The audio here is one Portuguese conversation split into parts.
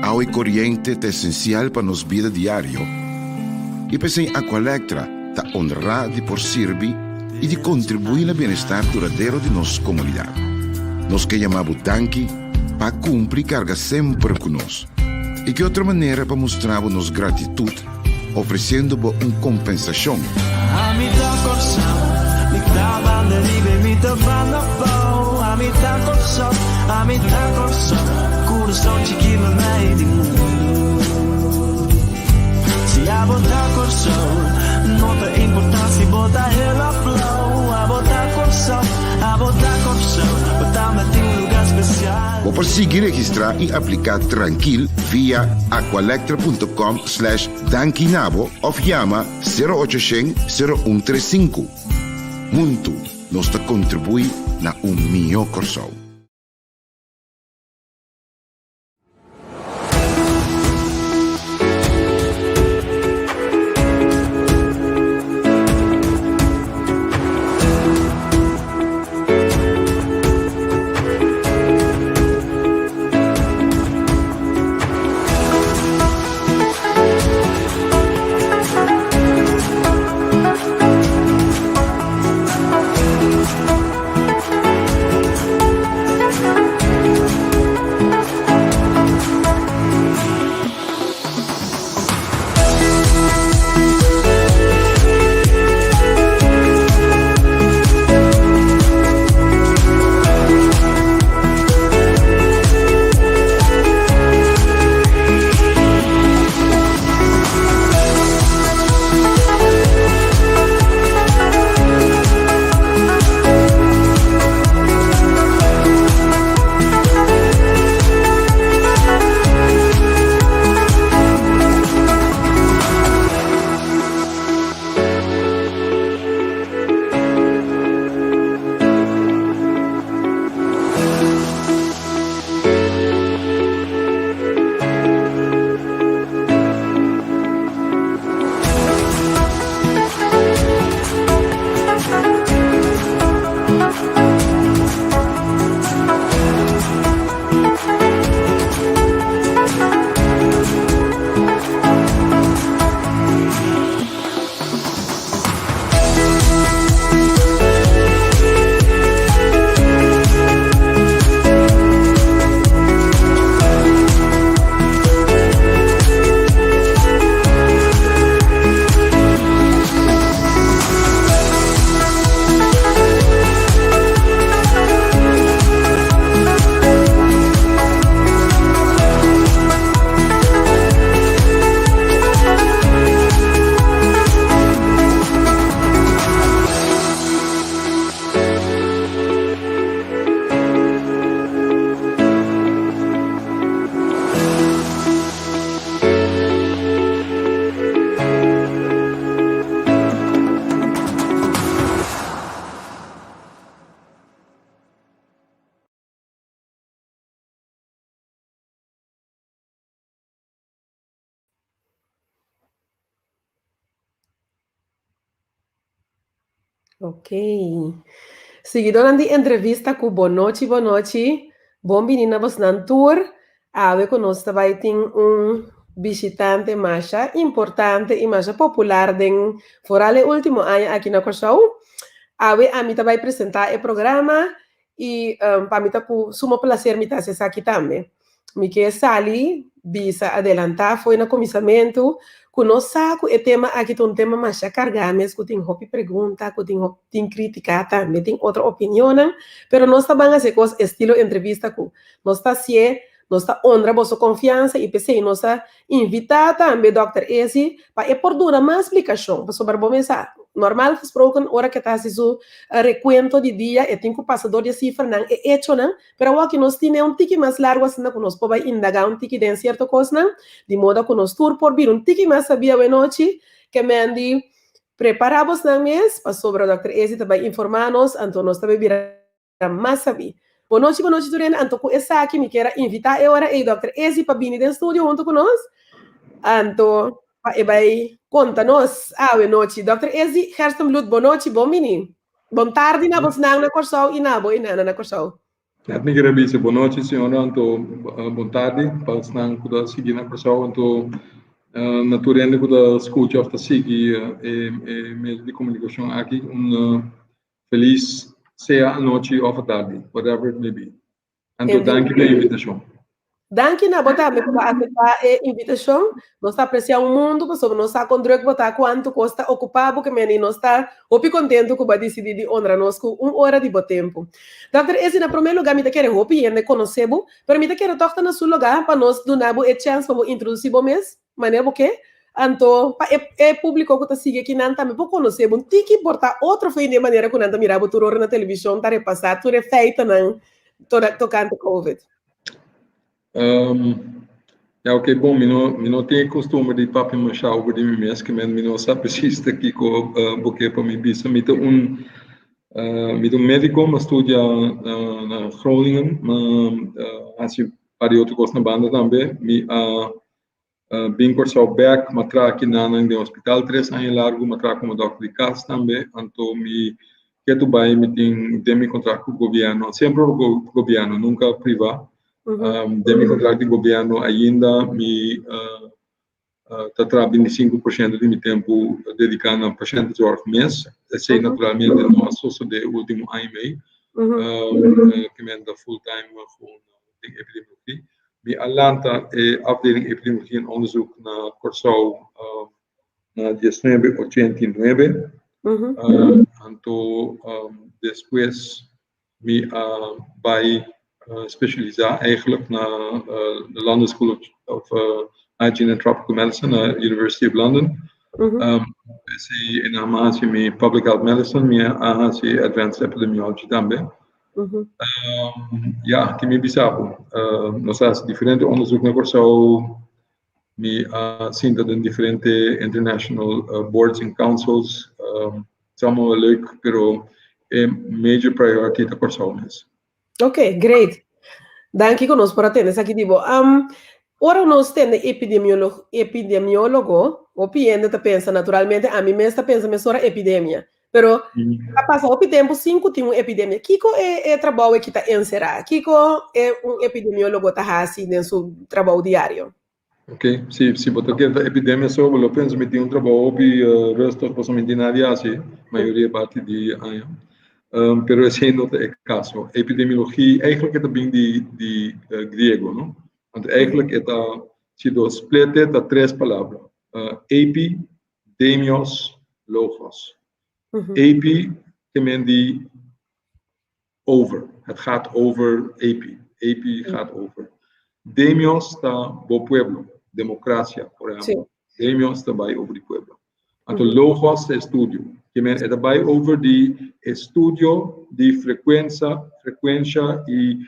Agua y corriente é essencial para nos vida diário. E pensei Aqualectra ta honra de por servir e de contribuir ao bem-estar duradouro de nossa comunidade. Nós que chamamos Danki para cumprir carga sempre conosco. E que outra maneira para mostrar nossa gratitude, oferecendo uma compensação. Se a botar corção, não tem importância botar ela flow. A botar corção, botar me tem lugar especial. Vou conseguir registrar e aplicar tranquilo via aqualectra.com/dankinabo ou chama 0800 0135. Muito nos contribui na melhor corção. Ok. Seguidora de entrevista com boa noite, boa noite. Bom menina, você na tour. Ave conosco vai ter visitante mais importante e mais popular den fora o último ano aqui na Corsau. Ave a mim vai apresentar o programa e para mim com sumo prazer me estar aqui também. Me que sali bisa adelantar foi no começamento conosco o tema aqui tem tema mais carregado, que tem hobby pergunta, que tem crítica também, tem outra opinião, pero nós estamos a fazer com estilo entrevista com nós está se nós está honra vossa confiança e pensei nós está invitar também Dr. Ezi para por dura mais explicação sobre bom mensagem. Normal gesproken hora que está fazendo recuento de dia e tem que passador de cifra não é hecho não, pero aqui nós temos tiki mais largo assim que nós podemos indagar tiki de certa coisa não, de modo que nós tour por vir tiki mais sabia boa noite que me andi preparamos não mês para sobre o Dr. Ezi também informar-nos, então nós também virar mais sabia. Boa noite, Turene. Então, com essa aqui, me quero invitar agora o Dr. Ezi para vir no estúdio junto conosco. Então, vai conta-nos. Boa noite, Dr. Ezi. Herstem Blut, boa noite, bom menino. Boa tarde, na você na Corsau e na boa na Corsau. Etnik Rebise, boa noite, senhora. Então, boa tarde. Para os não que seguir na pessoa, então, naturalmente que escuta ou seguir meio de comunicação aqui, feliz seja a noite ou a tarde, whatever it may be. Então, danke pela invitação. Danke na botar me para aceitar a invitação. Nós apreciar o mundo, mas nós está com druk botar quanto custa ocupar, porque menino nós está opi contento que vai decidir de honrar nós com 1 hora de bom tempo. Doutor, esse na primeiro lugar me tá querer hopi e conhecer, para me tá querer tocar no seu lugar para nós donar a chance para introduzir o mês, maneira porque então, é público que tá sigue aqui não também por conhecer, bom, tem que portar outro fim de maneira que não tá mirando tudo na televisão, tá repassado, tudo é feito não, tocando COVID. Ok, bom, eu não tenho costume de papo machar over de mim mesmo, que eu não sabe precisamente aqui com porque para mim bisa, eu médico, mas estudia na Groningen, assim, para outro coisa na banda também, bem cursado back, mas trabalho aqui na hospital 3 anos largo, mas trabalho como doctor de casa também, então que tu vai me tem contrato com o governo, sempre o governo, nunca privado. Demi contrato de governo ainda me trabalho 25% do meu tempo dedicado a pacientes de mês, sei naturalmente não associo de último ano e meio, que me anda full time com epidemiologia. Me Atlanta afdeling epidemiologia en onderzoek na Curaçao na 1989. Então depois me vai specializar eigenlijk na de London School of Hygiene and Tropical Medicine na University of London. In Amasi me Public Health Medicine, me Amasi Advanced Epidemiology também. Ja, que me bisabo. Nós fazemos diferente onderzoek na Curaçao, me sinta de diferente international boards and councils. Allemaal leuk, pero major priority da Curaçao mesmo. Ok, great. Danke conosco por atender aqui, tipo, ora nós temos epidemiólogo, o piende tá pensa naturalmente, a mim mesmo tá pensa, mas ora epidemia. Pero, a passar o tempo, 5 tem uma epidemia. Kiko é trabalho que tá encerrado? Kiko é epidemiólogo tá assim no seu trabalho diário? Ok, se você quer a epidemia só, eu penso que tem trabalho que resto possivelmente nada assim, maioria parte de pero esse não é o caso. Epidemiologia eigenlijk também de grego, não? Want eigenlijk é sido split de 3 palavras. Epi, demios, logos. Epi, que men die over. Het gaat over epi. Epi gaat over. Demios está bo pueblo, democracia, por exemplo. Demios está bij over die pueblo. Então, logos é estudio. Que men é bij over die estudio de frequência e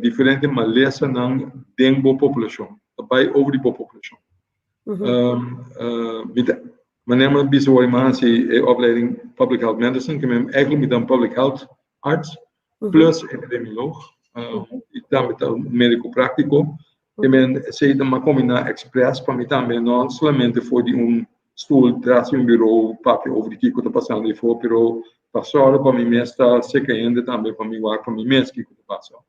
diferente maleza na dengue população. Bij over die população. Wanneer bijzonder mensen opleiding Public Health Medicine, que men eigenlijk met een Public Health arts plus epidemioloog, dan met een médico práctico, que men se dan maar combina express para mim também não somente foi de stoel traz bureau papel over de que está passando e foi pero passou para mim mesmo se caindo também para mim para mim mesmo que está passando.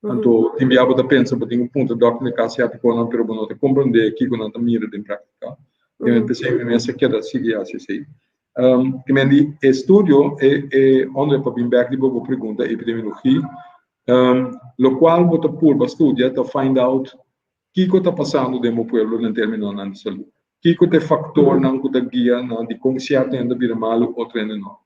Então enviava da pensa para um ponto doctor na casa até quando pero não te compreender que quando não mira de prática. Eu pensei que mesmo que era seguir assim. Que men die estudio onde para bem back de boa pergunta epidemiologia, lo qual bota por estudiar to find out que está passando no meu pueblo em termos de saúde. Que é fator não que guia não de consciência ainda vira malo ou treino não.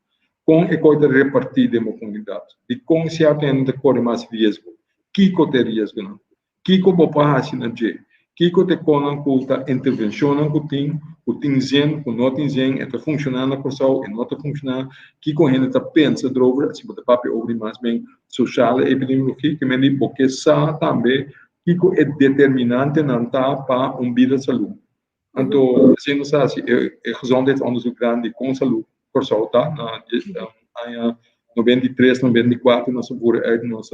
Com é coisa repartir de uma comunidade. De consciência ainda corre mais risco. Que é risco não. Que é para assim na je. Que é com culta intervenção que tem zen, que não tem zen, está funcionando na coisa e não está funcionando. Que a gente está pensando sobre se botar papel over mais bem social epidemiologia que me diz porque sa também que é determinante não tá para vida de saúde. Então, se não sabe se gezondheidsonderzoek grande com saúde por solta na 93, 94 nós por nós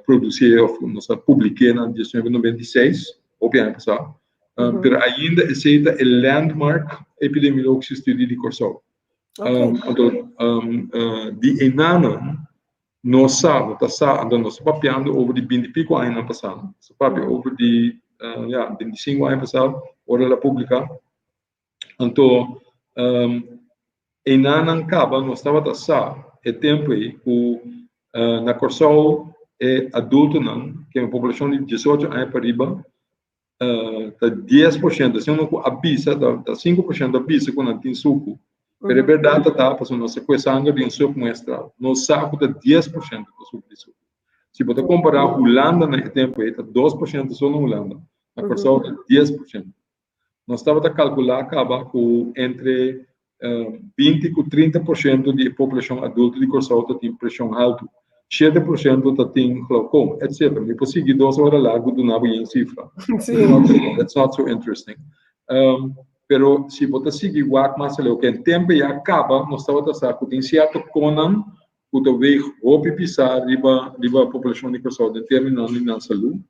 produzir nós publiquei na 1996, obviamente pessoal. Pero ainda aceita o landmark epidemiologische studie de Curaçao. Então, de enano nós sabemos, nós papiando over de 20 e pico anos passado, so papi over de 25 anos passado, hora da pública, então e não acaba, nós estava é tempo aí, na Corsol é adulto não, que é uma população de 18 anos para riba, tá 10%, se eu não avisa, tá 5% avisa quando tem suco. Pero é verdade, tá, porque nossa coisa de suco muestral, nós saco tá 10% do suco de suco. Se você comparar a Holanda naquele tempo, tá 2% só na Holanda, na Corsol tá 10%. Nós estava a calcular, acaba com entre 20 e 30% de população adulta de Corsol tem pressão alta. 7% tem glaucoma, etc. Me possível 2 horas largo do nabo em cifra. That's not so interesting. Pero se você seguir o mais o que em tempo já acaba, nós estamos a saber que tem certo conan, que talvez roupa pisar riba a população de Corsol determinando na saúde.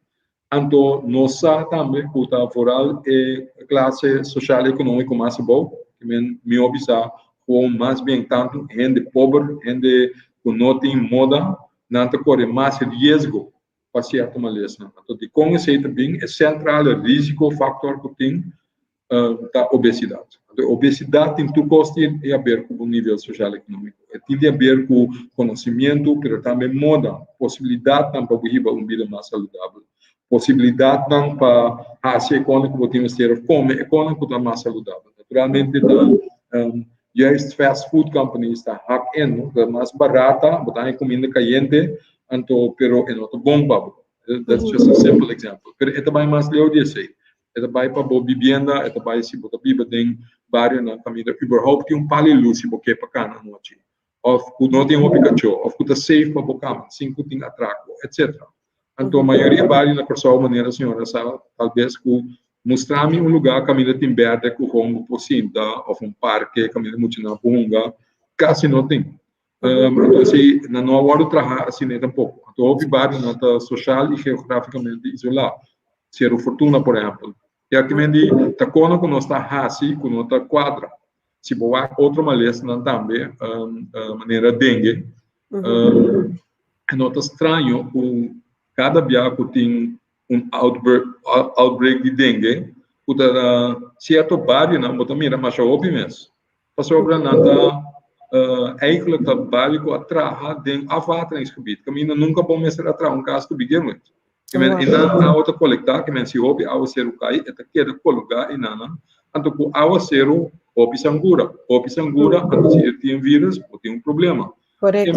Então, nós também que a foral é classe social e econômica mais boa, que me observa com mais bem tanto gente pobre, gente que não tem moda, não corre mais risco para se tomar lesão. Então, de conhecer também é central o risco fator que tem da obesidade. A obesidade tem tudo a ver com o nível social e econômico. Tem a ver com conhecimento, mas também moda, possibilidade para viver uma vida mais saudável. Possibilidade não para fazer econômico, podemos ter como econômico está mais saudável. Naturalmente, já as fast food companies está hackendo, é mais barata, botar comida caliente, então, pero é not bomba. That's just a simple example. Pero é também mais legal de ser. É também para boa vivenda, é também se botar viva tem vários na família, überhaupt palha luz se boquê para cá na noite. Ou não tem Pikachu, ou que safe para bocar, 5 tem atraco, etc. Então, a maioria vai na pessoa maneira, senhora, sabe, talvez que mostrar-me lugar que a minha tem verde, que o rumo por cima, ou parque, que a minha muito na punga, quase não tem. Então, assim, não há hora de trabalhar assim nem tampouco. Então, houve vários na social e geograficamente isolado. Ser fortuna, por exemplo. E aqui me diz, tá quando nós está assim, quando nós está quadra. Se boa outra maleza não também, maneira dengue, não está estranho cada viagem tem outbreak de dengue, certo bairro não, mas também mas já ouvi mesmo. Passou para nada, eigenlijk dat bairro que atrás den afwater nesse gebied. Caminho nunca bom mesmo atrás caso que begin with. Que men na outra coletar, que men se ouve ao ser o cai, é que é colocar e nana, então com ao ser o sangura, então se tem vírus, tem problema. Correto.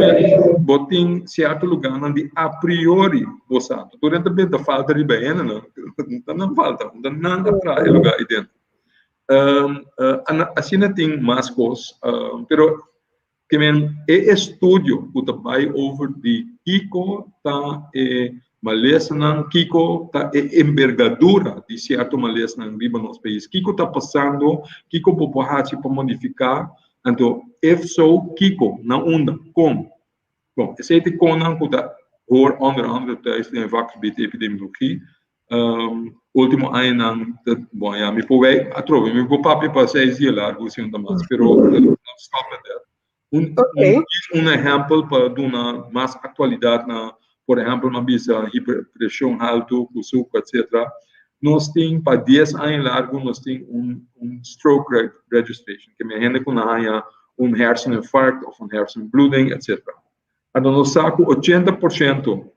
Botem certo lugar onde a priori você durante a falta de bem não falta não atrás lugar aí dentro assim não tem mais coisas pero que men é estudo que vai over de Kiko tá maleza não Kiko tá envergadura de certo maleza não viva nos países Kiko tá passando Kiko pode para modificar. Então, so Kiko, não onda, como? Bom, esse é o conan que está, por onder andere, thuis in vakgebied epidemiologie. Último ano, bom, ja, me povei, atrove, me vou papi para 6 dias largo, se não mais, pero stop at that. Um exemplo para dar mais atualidade, por exemplo, uma visa hiperpressão alto, com suco, etc. Nós temos, para 10 anos largo, nós temos stroke registration, que me rende com herseninfarto, ou hersenbloeding, etc. Então, nós saco 80%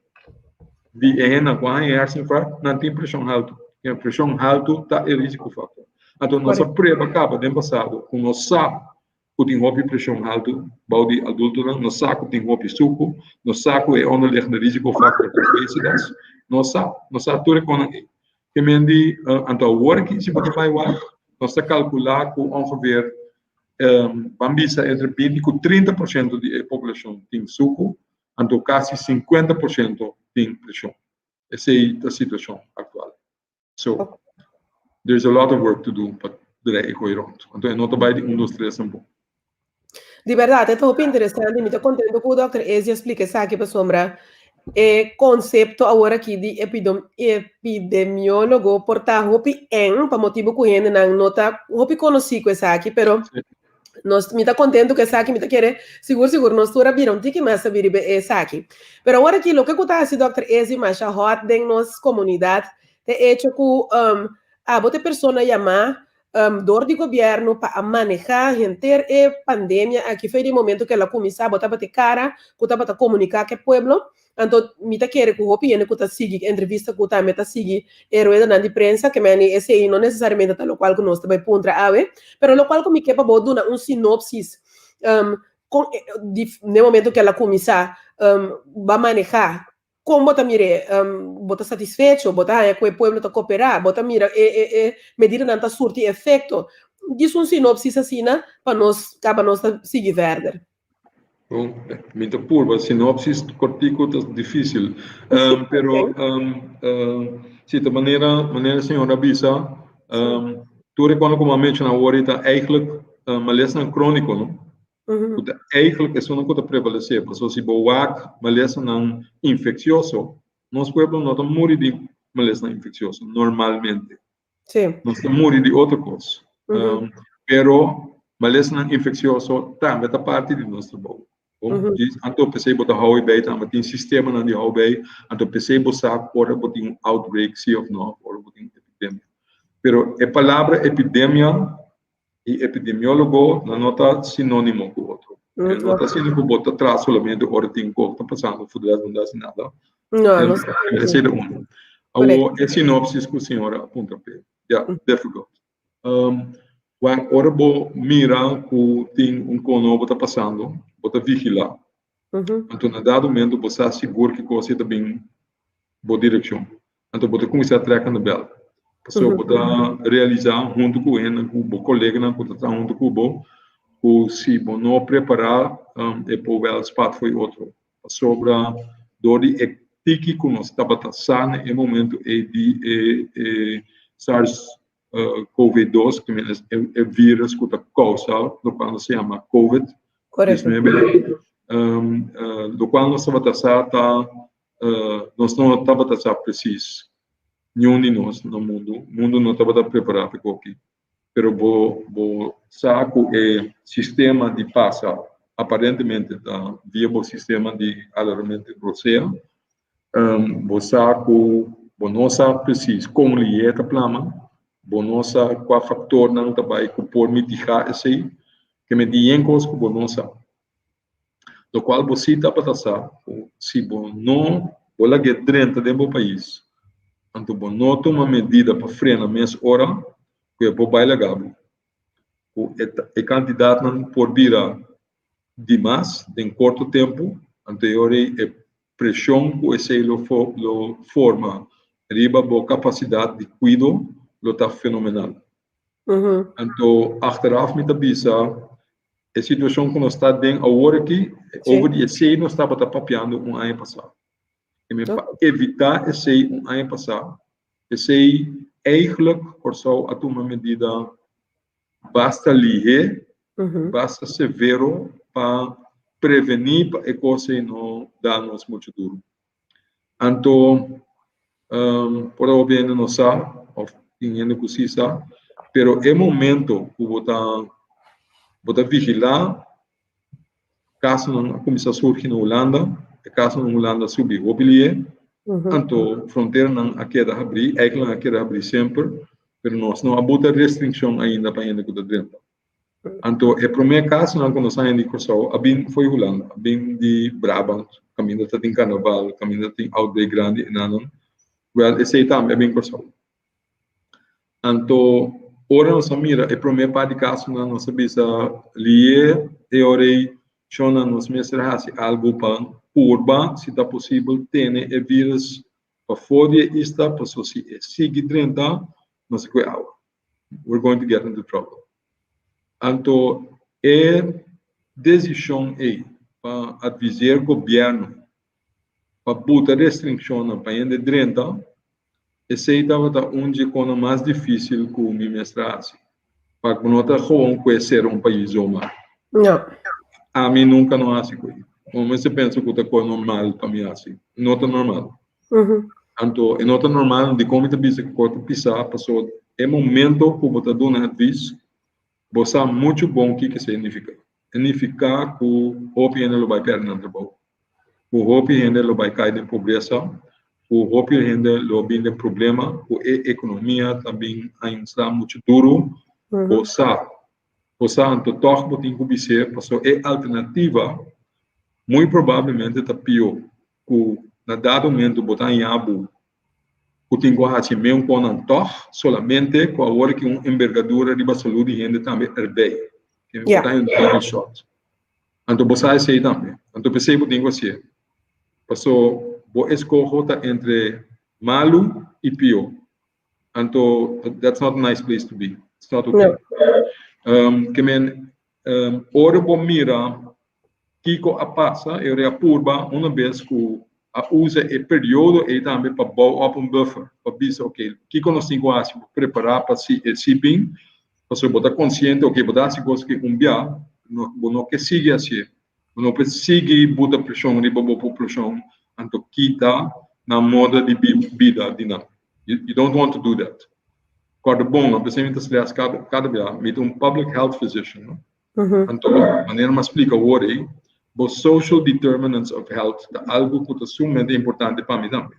de gente com herseninfarto não tem pressão alta. E a pressão alta está em risco fator. Então, nossa prova acaba de passado, com nós saco que tem roupa pressão alta, balde adulto, nós saco tem roupa suco, nós saco é onderliggende risco fator para obesidade, nós saco tudo com que men die aantal working se você vai lá nós calcular com ongeveer bambisa entre 20 e 30% da população tem suco, então quase 50% tem pressão. Essa é a situação atual. So there's a lot of work to do para direi coerente. Então não vai de 1, 2, 3 um pouco. De verdade, é muito interessante, muito contento com o Dr. Ezi explica isso aqui para sombra. Conceito agora aqui de epidemiólogo portar hopi para motivo que gente não nota hopi conhecido isso aqui, pero Nós me tá contento que essa aqui me tá querer seguro nós tura viram tiki mas sabir essa aqui. Pero agora que o que está assim Dr. Ezi mas a hot den nos comunidade te hecho que a bote persona chamar dor de governo para manejar gente pandemia aqui foi de momento que ela começar a botar bate cara, que tá para comunicar que pueblo. Então, me tá querer que o opinião que tá seguir entrevista que tá meta seguir rueda na de prensa que mani esse aí não necessariamente tá lo qual que nós também puntra ave, pero lo qual que me quepa bodo na sinopsis no momento que ela começar vai manejar como bota mire bota satisfeito bota que o pueblo tá cooperar bota mira medida não tá surtir efeito diz sinopsis assim para nós acaba nós seguir verder. Bom, muita curva, sinopsis cortico é difícil, pero se de maneira senhora avisa, tu reconhece como a mencionar ahorita, eigenlijk uma lesson crônico, não? Eigenlijk é uma coisa prevalecer, porque se boak uma lesson infeccioso, nós pueblo não estamos morrer de uma lesson infeccioso normalmente, nós estamos morrer de outra coisa, pero uma lesson infeccioso também é parte de nosso trabalho. Anto PC bota hou bij, dan tem sistema na die hou bij, anto PC bosa ora botin outbreak sim of não, ora botin epidemia. Pero a palavra epidemia e epidemiólogo não nota sinônimo com o outro. Não está sinônimo bota atrás solamente ora tem coisa está passando, fudelas não dá assim nada. Não, esse é um. A sinopsis que a senhora aponta para. Yeah, difficult. Ora bo mira que tem cono bota passando, bota vigilar. Então, na dado momento, você está seguro que você está bem boa direção. Então, você começa a trazer na bela. Você pode realizar junto com ele, com o colega, que está junto com o se não preparar, é para o espaço foi outro. Sobre a dor de etique que nós estamos passando no momento de SARS-CoV-2, que é o vírus que está causal, do qual se chama COVID. Correto. Do qual nós estamos passando, nós não estamos passando preciso. Nenhum de nós no mundo. O mundo não estava preparado para aqui. Pero o saco é sistema de passa, aparentemente, via o sistema de alargamento de Rússia. O saco, não sabe preciso como ele é a plama. Não sabe qual fator não vai por mitigar esse, que me diem coisa que não sabe. Do qual você está passando, se não olha que dentro do país, então não toma medida para frear mês hora, que é para legal. A quantidade não por vir demais em curto tempo, anterior a pressão que esse forma riba a capacidade de cuidado está fenomenal. Então, achteraf met de bisa, a situação que nós está dentro agora aqui, over die esse nós estava papiando ano passado. E para evitar esse ano passado, esse eigenlijk por só a uma medida basta ligeira, basta severo para prevenir para que coisa não dá-nos muito duro. Então, por obviamente não sabe, ninguém precisa, pero é momento que botar vigilar, caso não começar a surgir na Holanda, caso na Holanda subir o bilhete, então fronteira não queda abrir, eigenlijk não queda abrir sempre, pero nós não há muita restrição ainda para ainda que está dentro. Então, o primeiro caso não quando saem de Kosovo, foi Holanda, bem de Brabant, caminho está em Carnaval, caminho tem outbreak grande e não, well, esse também é bem Kosovo. Então, ora nós mira, a primeira parte de caso não nós bisa lie e ora chona nos mestrar algo para curva, se está possível ter o vírus para fora esta para se seguir dentro, nós que we're going to get into trouble. Então, a decisão é para avisar o governo para botar restrição para ainda dentro. Esse estava onde é mais difícil que o mestrado. Para que não está conhecer país ou mais. Não. A mim nunca não é assim. Mas você pensa que está normal para mim assim. Não está normal. Então, não está normal de como está bisa que corta pisar, passou é momento que você dá um aviso você muito bom que significa. Significa que o hopi ainda vai perder no trabalho. O hopi ainda vai cair em pobreza. O hopi ainda vai ter problema. A economia também está muito duro. Você anto toch tem que ser, porque a alternativa muito provavelmente está pior. Que na dado momento botar em abu, que tem que fazer mesmo com a toch, solamente com a hora que uma envergadura de saúde e ainda também é bem. Que botar em double shot. Anto você sei também. Anto percebo tem que ser. Porque vou escolher entre malu e pior. Anto that's not a nice place to be. It's not okay. Que men ora bom mira Kiko a passa e reapurba uma vez que a usa e período e também para boa up buffer para dizer ok Kiko nós temos que preparar para se bem para você botar consciente ok botar se gosta que dia não que siga assim não persegue botar pressão de boa população anto kita na moda de vida de não you don't want to do that quando bom a pessoa muitas vezes cada vez met public health physician anto maneira mais explica o ori os social determinants of health é algo que é sumamente importante para mim também.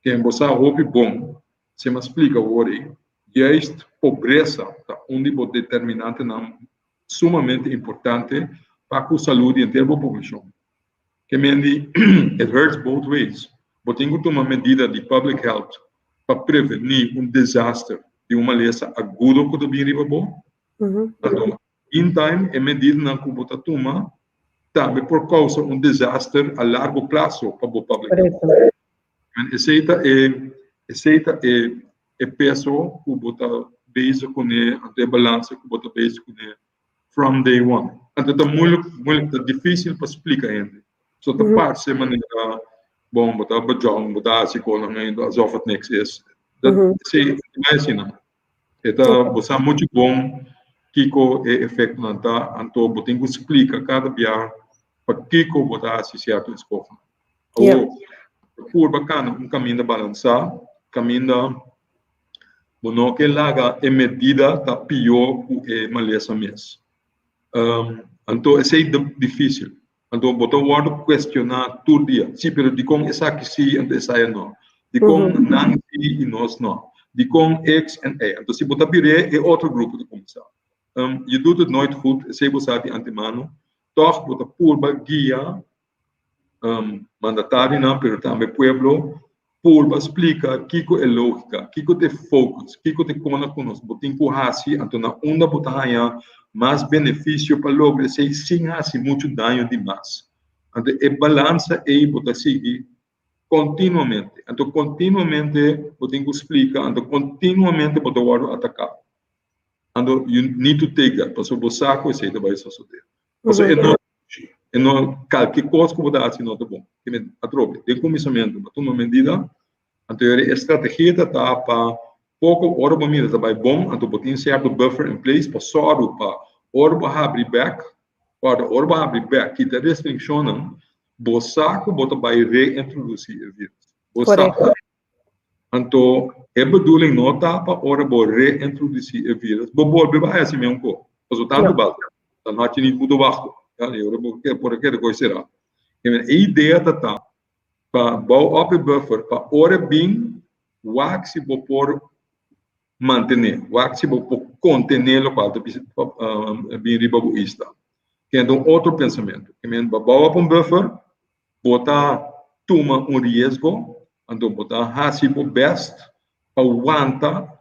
Que você ouve bom, se me explica hoje, este pobreza é determinante não sumamente importante para a saúde em termos da população. Que me diz, it hurts both ways. Você tem que tomar medida de public health para prevenir desastre de uma doença aguda que está vindo bom. Então, in time, é medida que você toma também por causa desastre a largo prazo para o público. Aceita é peso que você base com a balança que você base com from day one. Então é muito difícil para explicar ainda. Só a parte de maneira bom, você bajão, você assim como ainda as of next is. Sei mais assim não. Então você muito bom que o efeito não tá, então você tem que explicar cada dia para que botar esse certo escopo. Por bacana, caminho de balançar, caminho de não que larga a medida da pior que maleza mesmo. Então, isso é difícil. Então, botar o word questionar todo dia. Sim, mas de como essa que sim, então essa é não. De como não e nós não. De como X e Y. Então, se botar biré, é outro grupo de começar. Je doet het nooit goed, se você de antemano. Toch wordt de purba guia mandatário não, pero também pueblo purba explica que é lógica, que é focus, que é conosco, botin com hasi, então na onda botanha mais benefício para logo se sem hasi muito dano demais. Então é balança e botar seguir continuamente. Então continuamente botin explica, então continuamente botar atacar. Então you need to take that, para o saco e se vai suceder. Porque é não qualquer coisa que você faz não é bom. A troca de começamento, para tomar medida, então a estratégia está para pouco hora para mim está bom, então tem certo buffer em place para só para hora para abrir back, para hora para abrir back que está restrição, você que vai reintroduzir o vírus. Você então é bedoeling não está para hora para reintroduzir o vírus. Você vai assim mesmo com, porque tanto basta. Dan had je niet moeten wachten. Ja, por aquele coisa será. A ideia está para bouwar op buffer, para hora bem, o se por manter, o se por contener o qual bem riba está. Então outro pensamento, que men bouwar op buffer, botar toma risco, então botar hasi por best, para aguentar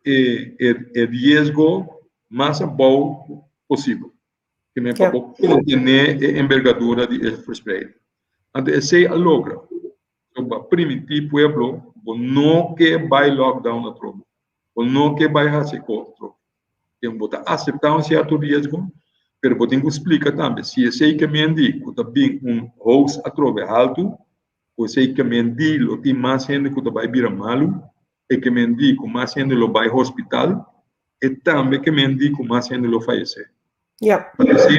o risco mais bom possível, que me para contener a envergadura de first spray. Então esse é a logra. Então permitir pueblo não que vai lockdown a troco, não que vai fazer controle. Tem botar aceitar certo risco, pero tem que explicar também se esse que me indica que também host a troco alto, ou esse que me indica que tem mais gente que vai vir malo, e que me indica que mais gente lo vai hospital. E também que me indica mais gente lo fallece. Para você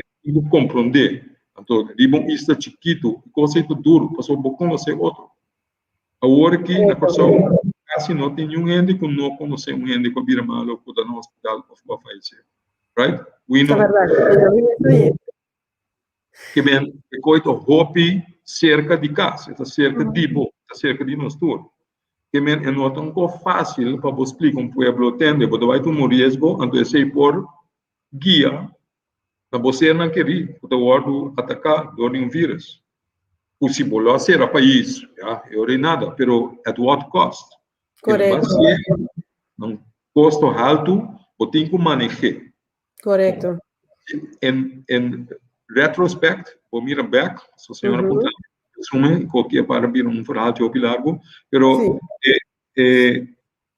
compreender. Então, ribon isto chiquito, conceito duro, passou por conhecer outro. Agora que na pessoa quase não tem nenhum gente que não conhece um gente que vira malo, que está no hospital, ou vai falecer. right? We Isso é know. verdade. Eu vi isso aí. Que men coito hopi cerca de casa, está cerca de bo, está cerca de nós todos. Que men é não tão fácil para você explicar um pueblo tende, porque vai tomar risco, então sei por guia, para você não querer, porque o outro atacar do um vírus. Possível ser a país, já, eu nada, pero at what cost? Correto. Um custo alto, ou tem que manejar. Correto. En retrospect, ou mira back, se a senhora puder, resume, qualquer para vir verhaal de largo, pero me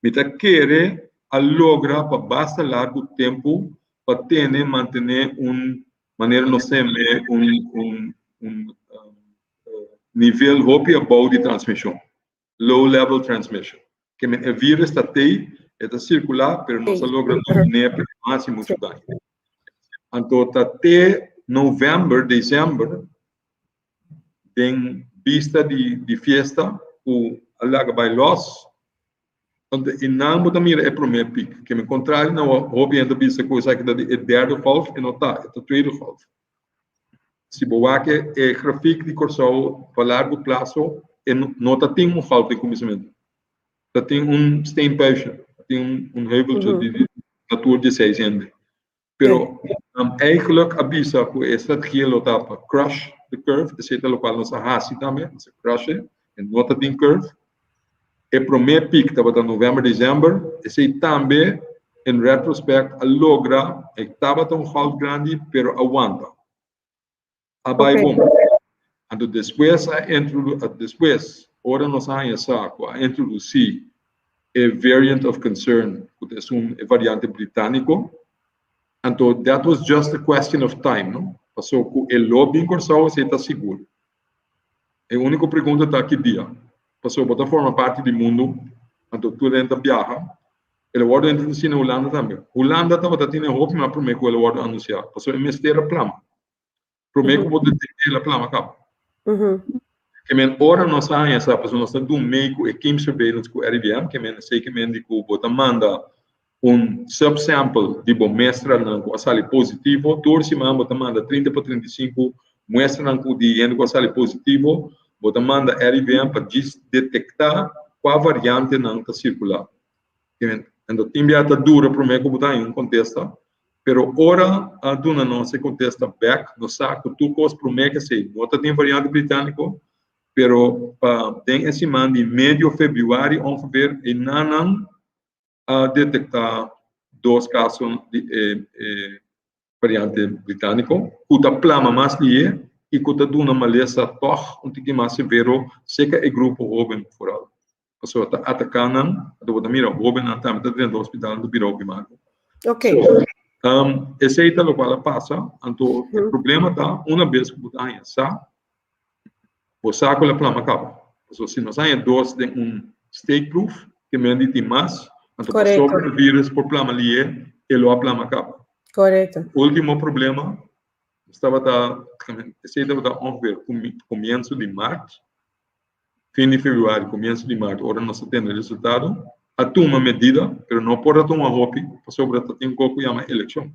está querer a logra para basta largo tempo para ter, manter maneira, não sei, nível hopi above de transmissão, low level transmission, que o vírus está aí, está circular, pero não se logra dominar mais e muito dano. Então, até novembro, dezembro, tem vista de festa, o alaga bailos, então, e não vou também é primeiro pico, que me contrário, não houve ainda vista coisa que é derde falso e não está, é tweede falso. Se boa que é gráfico de corso para largo prazo, e não tem falta de conhecimento. Tem stain patient, tem heuvel de natura de 6 anos. Pero eigenlijk avisa que a estratégia lota para crush the curve, esse é o qual nós arrasta também, esse crush, e nota tem curve. E primeiro pico estava em novembro, dezembro, esse também, em retrospect, logra, estava tão alto grande, pero aguanta. Abai bom. Então depois, ora nós a introduzir a variant of concern, que é variante britânico. Então, that was just a question of time, não? Passou com o lobby em Corsal, você está seguro. A única pergunta está aqui dia. Passou, bota forma parte do mundo, então tudo entra viaja. Ele vai entra na Holanda também. Holanda estava tendo roupa, mas primeiro que ele vai anunciar. Passou, ele mestre a plama. Primeiro que eu vou detectar a plama, acaba. Que men ora nós saem essa pessoa nós do meio e quem surveillance com RVM que men sei que men digo bota manda subsample de bom mestra não com sali positivo torce bota manda 30 para 35 muestra não com de com sali positivo bota manda RVM para detectar qual variante não está circular que men então tem biata dura para mim como tá em contesta pero ora a dona não se contesta back no saco tu cos para mim que sei bota tem variante britânico pero tem esse man de meio de fevereiro ongeveer e não detectar 2 casos de variante britânico, que a plama mais lie e que a duna malesa toch um pouquinho mais severo, seca é grupo jovem foral. A pessoa está atacando, a pessoa mira jovem não está dentro do hospital do biró primário. Ok. Esse é o qual passa, então o problema está uma vez que você está o saco da plama acaba. Então, se nós temos 2 de stake proof, que me tem mais, então sobre o vírus por plama ali, ele a plama acaba. Correto. O último problema estava esse estava começo de março, fim de fevereiro, começo de março, agora nós temos resultado, a uma medida, mas não pode tomar roupa, sobre tem um pouco chama eleição.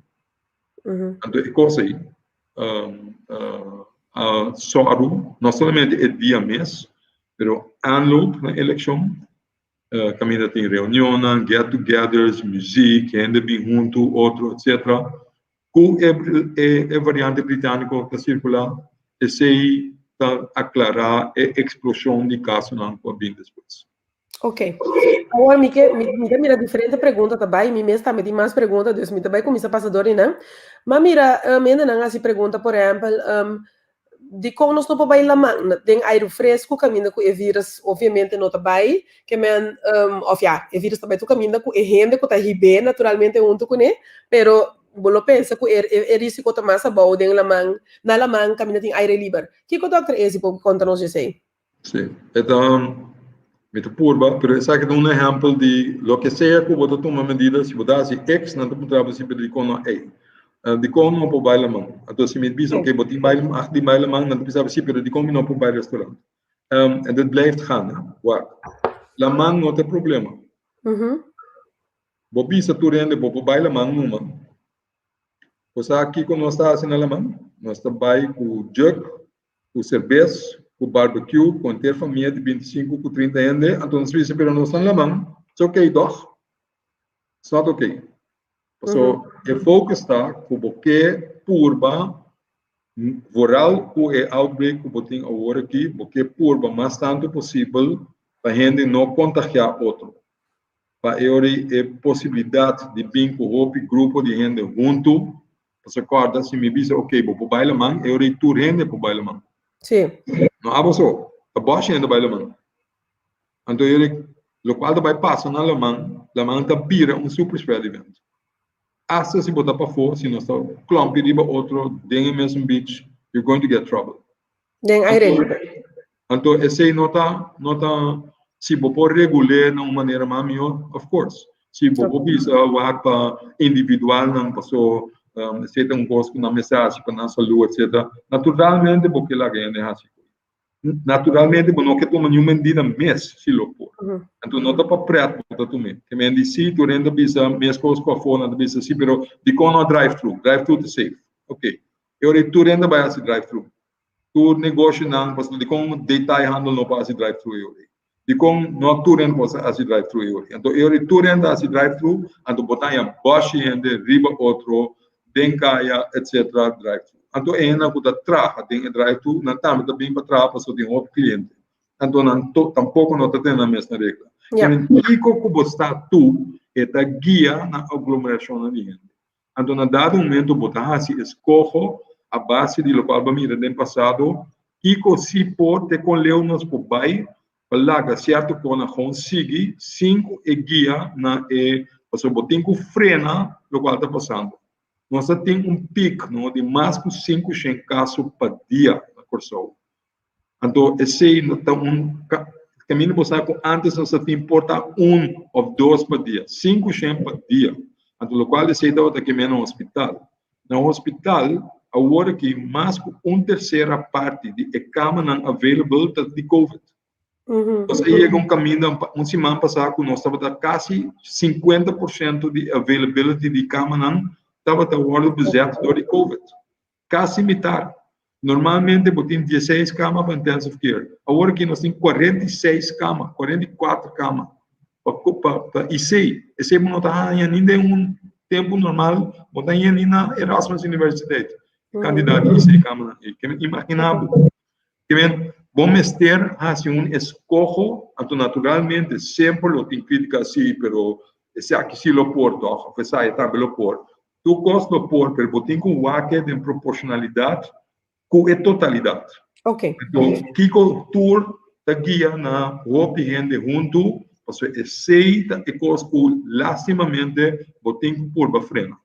Então, é coisa aí. Não somente é dia mês, mas aanloop na eleição, caminha tem reuniões, get-togethers, música, ainda bem junto, outro, etc. Com a variante britânica que circula, esse aí está aclarar a explosão de casos não com bem depois. Ok. Agora, me mira diferente pergunta também, me mesmo também tem mais perguntas, Deus me também começa passador, né? Mas mira, ainda não assim pergunta, por exemplo, de como nós não podemos ir tem ar fresco, caminha com o vírus, obviamente não também, que men, o vírus também tu caminha com a gente que está bem, naturalmente junto com ele, pero bolo pensa que é risco de mais bom na lamang caminha tem aire livre. Que o doutor esse pode contar nos dizer? Sim, então muito purba, pero essa aqui é um exemplo de lo que seja que você toma medidas, se você dá X, não te trava sempre de como de como não pode bailar mão. Então se me diz que você bailar mão, não precisa se pero de como não pode bailar restaurante. En dat blijft gaan, né? Waar? La mão não tem problema. Bobi se tu rende, bobi bailar mão numa. Você aqui quando nós estamos em alemão, nós trabalhamos com jug, com cerveja, com barbecue, com ter família de 25, com 30 anos, então nós vimos para nós em alemão, it's okay, doch? It's not okay. So, o foco está com o que purba, vooral com o outbreak que botem agora aqui, porque purba mais tanto possível para a gente não contagiar outro. Para ele a possibilidade de vir com o grupo de gente junto, você acorda, se me diz, ok, vou para o alemão, eu retorno gente para o alemão. Sim. Não há só, a boa gente para o alemão. Então, ele, o qual vai passar no alemão, o alemão está vira super spread event. Hasta se botar para fora, se nós estamos clump riba outro, dentro do mesmo beach, you're going to get trouble. Den aire. Então, esse nota, se você regular de uma maneira mais melhor, of course. Se você precisa para individual, não passou, se tem gosto na mensagem, para na saúde, etc. Naturalmente, porque lá ganha, né? Naturalmente, não que toma nenhuma medida mês, se lo for. Então, não dá para preto, para tu mesmo. Que me disse, tu renda bisa, minhas coisas com a fone, não bisa, sim, pero de como drive-thru é safe. Ok. Eu tu renda vai assim drive-thru. Tu negócio não, mas de como detalhe handle não para assim drive-thru eu. De como não tu renda para assim drive-thru eu. Então, eu tu renda assim drive-thru, então botar em baixo renda, riba outro, dencaia, etc. drive-thru. Então, é na que traga tem drive-thru, não também para trabalhar para o outro cliente. Então, tampouco não tem a mesma regra. O que você está tu é a guia na aglomeração da gente. Então, na dado momento, você escolhe a base de local para mim no passado, que se pode com leonos por baixo, para certo que você consegue 5 guia na você tem que frenar o que está passando. Nós temos pico de mais de 500 casos por dia na Corsol. Então, esse caminho que antes nós tínhamos 1 ou 2 por dia, 500 por dia. Então, o qual esse dava aqui no hospital. No hospital, agora que mais de 1/3 parte de cama não available de COVID. Nós aí caminho, semana passada, nós estávamos quase 50% de availability de cama não estava agora deserto de COVID. Quase metade. Normalmente, tem 16 camas para intensive care. Agora que nós temos 46 camas, 44 camas para IC. Esse não está ainda em tempo normal, não está ainda na Erasmus University. Candidato a IC camas. Imaginável. Vamos ter assim escojo, naturalmente, sempre lo tem crítica assim, pero esse aqui se lo porto, a pessoa também lo porto. Tu gosta do porto, pero tem que waque de proporcionalidade com a totalidade. Ok. Então, Kiko Tour da guia na roupa gente junto, você aceita e coisa que lastimamente você tem que pôr para frena.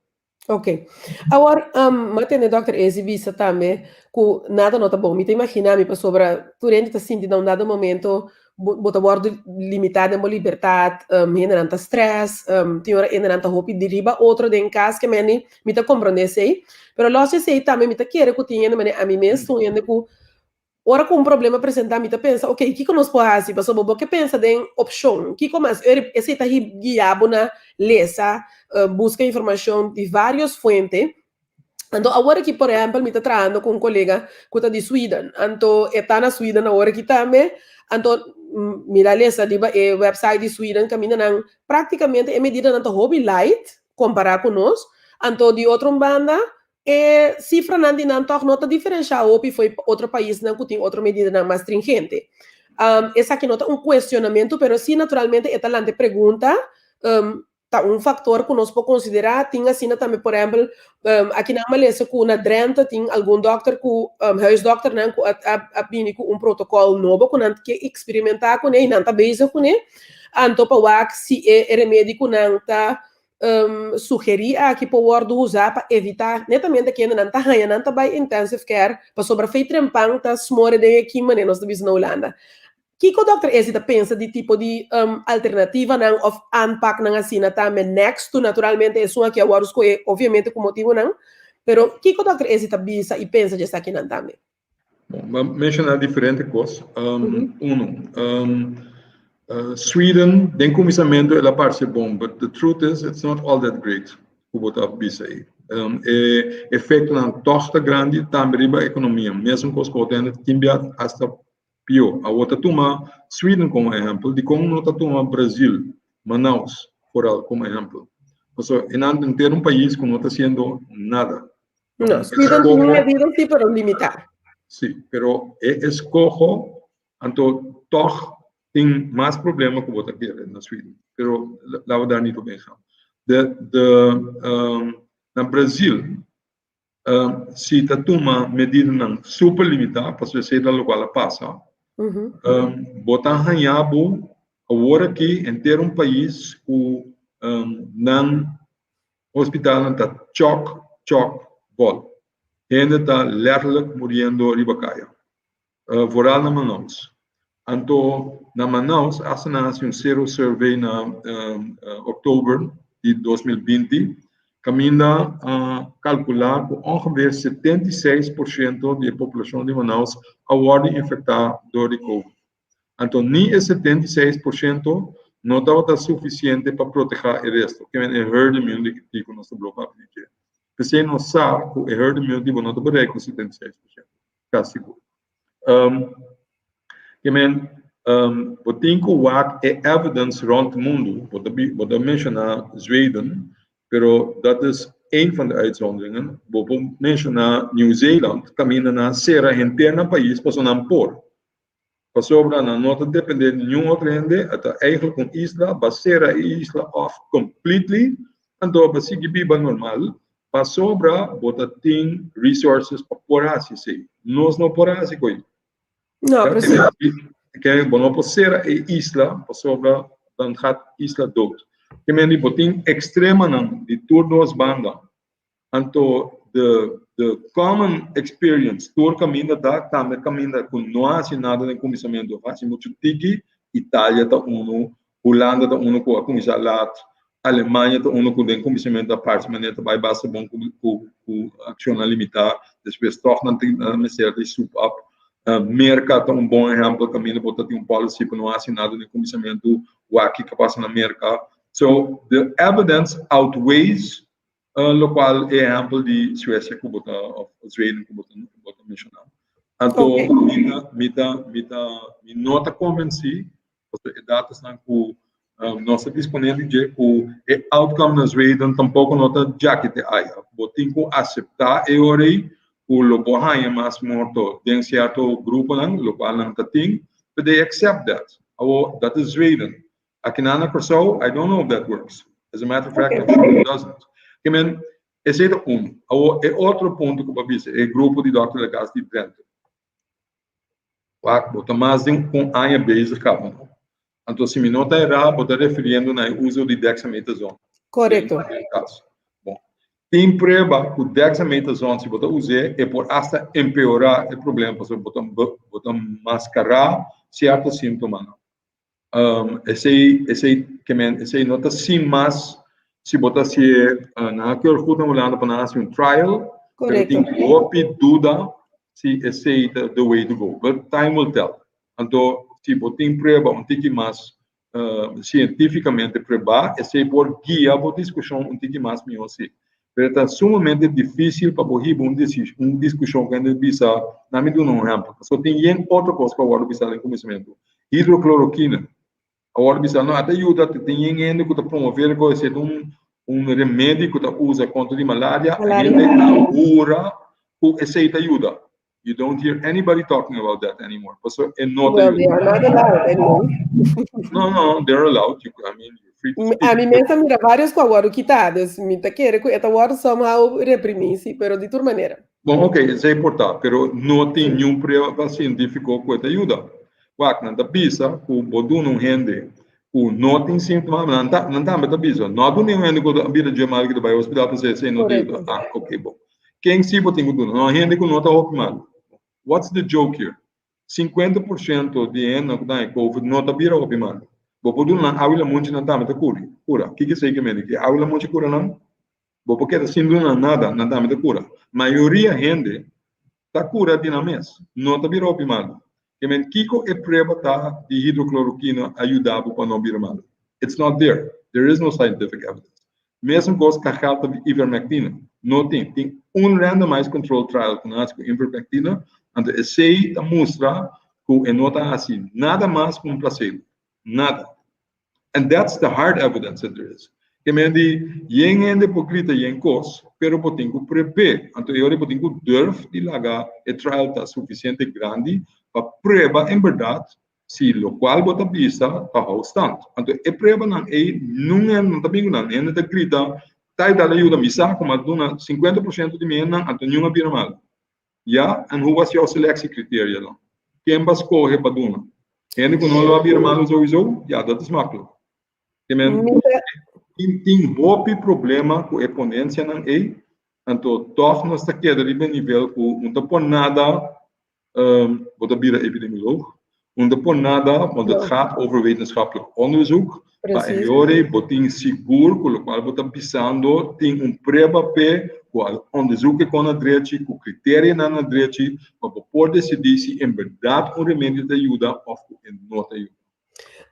Ok. Agora, matene Dr. Exibisa também, que nada não tá bom. Me imagina, me passou para tu rende tá sentindo um dado momento, bota bordo limitado em liberdade, ainda não tá stress, tem hora ainda não tá roupa de riba, outro de em casa que me tá compreender sei, pero logo sei também me tá querer que tinha a mim mesmo, ainda que ora com um problema apresentar, me tá pensa, ok, que nós podemos fazer, passou bobo que pensa de opção, que começa, esse tá guiado na lesa, busca informação de várias fontes. Então, agora que, por exemplo, me está trazendo com um colega que está de Sweden. Então, está na Sweden agora que também. Então, mira lesa de website de Sweden caminha praticamente é medida na hobby light comparar com nós. Então, de outra banda, cifra não toch nota diferencial ou foi outro país não que tem outra medida mais stringente. Essa aqui nota questionamento, pero sim naturalmente esta lante pergunta tá fator que nós podemos considerar, tem assim também, por exemplo, aqui na Malésia, com na Drenthe, tem algum doctor, huisdokter, né, com protocolo novo, que não quer experimentar com ele, não está bezig com ele, então, para se é remédio que não está sugerir aqui para o usar para evitar, netamente, que não está ganhando, não está bem intensive care, para sobrefeito trempang, está smore de aqui, mas nós estamos na Holanda. Que o Dr. Ezita pensa de tipo de alternativa não of aanpak não assim também next to naturalmente é uma que agora escolhe obviamente com motivo não, pero que o Dr. Ezita pensa e pensa de aqui não também. Bom, mencionar diferentes coisas. Sweden, tem começamento ela parece bom, but the truth is it's not all that great. O botar bisa aí. efeito na torta grande também riba a economia. Mesmo com os contentes, Timbia hasta pior. A outra turma, Sweden como exemplo, de como outra turma Brasil, Manaus, Coral como exemplo. Então, em ter um país que não está sendo nada. No, Sweden tiene medidas, sí, pero limitar. Sí, pero escojo, então, toch tem mais problema que você quer na Sweden. Pero lá vou dar nisso bem. Na Brasil, se está toma medida não super limitada, para você da local passa, botar ranhabo agora que em ter um país que não hospital não está choc vol. Ainda está letterlijk morrendo ribacaia. Vooral na Manaus. Então, na Manaus, há um zero survey na outubro de 2020, caminha a calcular que ongeveer 76% da população de Manaus agora infectada por COVID. Então, nem esse 76% não estava suficiente para proteger o resto, que é a herd immunity que nós bloqueamos. Você não sabe que a herd immunity não está bereikt com 76%. Caso seguro. Wat denk ik evidence rond het mundo, wat mencionar Zweden, pero dat is een van de uitzonderingen. Wat mencionar New Zealand, caminha na serra interna país, passou na por. Passou para não depender de nenhum outro rende, até eigenlijk com isla, basera a isla off completely, então basi biba normal, passou para botar tem resources para porasi sei. Nós não porasi coi. No, precies. Que bueno posera e isla pasobra dan hat isla dood. Que men die boting extrema nan die turnos banda. Anto the common experience tour caminda da também caminda com não há nada de comissamento faz muito tiki Itália tá uno Holanda tá uno com a comissalat Alemanha tá uno com o comissamento da parte maneta vai basta bom com ação limitada depois toch não tem uma certa soup up. Merca é um bom exemplo, caminho para ter policy para não assinar no comissamento o aqui que passa na Merca. So the evidence outweighs o qual é exemplo de Suécia que bota Sweden que bota mencionar. Então, me nota convenci, porque datas não que nossa disponível de que o outcome na Sweden tampouco nota já que te aí. Botem que aceitar e orei o lobo é mais morto de certo grupo não, o qual não tem, but they accept that. Oh, that is Sweden. Aqui na Corsol, I don't know if that works. As a matter of fact, it doesn't. Esse é um. É outro ponto que eu vou dizer, é o grupo de Dr. Legas de Trento. Bota mais de com a base acaba. Então, se me nota errado, vou estar referindo ao uso de dexametasona. Correto. Tem prova que o dexametasona, se você usar, é por hasta empeorar o problema, porque você mascarar certos sintomas. Esse nota sim, mas se você se na que eu estou falando para fazer trial, tem que dúvida se esse é the way to go. But time will tell. Então, se você tem prova, tem que mais cientificamente provar, esse é por guia a discussão, tem que mais melhor se. Mas é sumamente difícil para correr uma discussão que a gente bisa, na minha não é exemplo. Só tem outra coisa que agora bisa em conhecimento. Hidrocloroquina. Agora bisa não até ajuda, tem gente que está promovendo que esse é remédio que está usa contra a malária. A gente agora que esse ajuda. You don't hear anybody talking about that anymore. So, well, they are not allowed anymore. No, they're allowed. I mean, you're free to speak. A mí me mira vários com agora quitados. Me te quiere que agora somehow reprimir-se, pero de toda maneira. Bom, ok, isso é importante, pero não tem nenhum prova científico que te ajuda. Quando na bisa, o bodu não rende, o não tem sintomas, não tá na bisa. Não tem nenhum rende que a vida de mal que vai ao hospital para ser não tem. Ah, ok, bom. Quem se botem com não rende que não está optimado. What's the joke here? 50% de gente que está em COVID não está bem optimado. Bodu não há muito não tá me cura. O que sei que me diz? Há muito cura não? Porque está sendo nada, não está me cura. Maioria gente está cura de na mês, não está bem optimado. Que men kiko é prova tá de hidrocloroquina ajudava para não vir mal. It's not there. There is no scientific evidence. Mesmo com os carretas de ivermectina. Não tem randomized control trial com ivermectina, então esse mostra que é nota assim, nada mais com placebo, nada. And that's the hard evidence that there is. Que me di, yen ende pokrita yen kos, pero botingo prepare. Então eu botingo durf de lagar a trial tá suficiente grande para prova em verdade se lo qual bota pista para o stand. Então a prova não é também não é da grita tai da ajuda misa como dona 50% de mena então não é mal. Ja, and hoe was jouw selectiecriteria dan? Quem vas correr para dona? Quem que não lo mal sowieso? Ja, dat is makkelijk. Tem hope problema com a ponência não é, então toch nós está querendo de nível com não por nada, wat bira epidemioloog, não por nada, want het gaat over wetenschappelijk onderzoek, maar er botin seguro, com o qual botin pisando, tem prova pe, com onderzoek que com a direita, com critério na direita, para poder decidir se em verdade remédio te ajuda ou não te ajuda.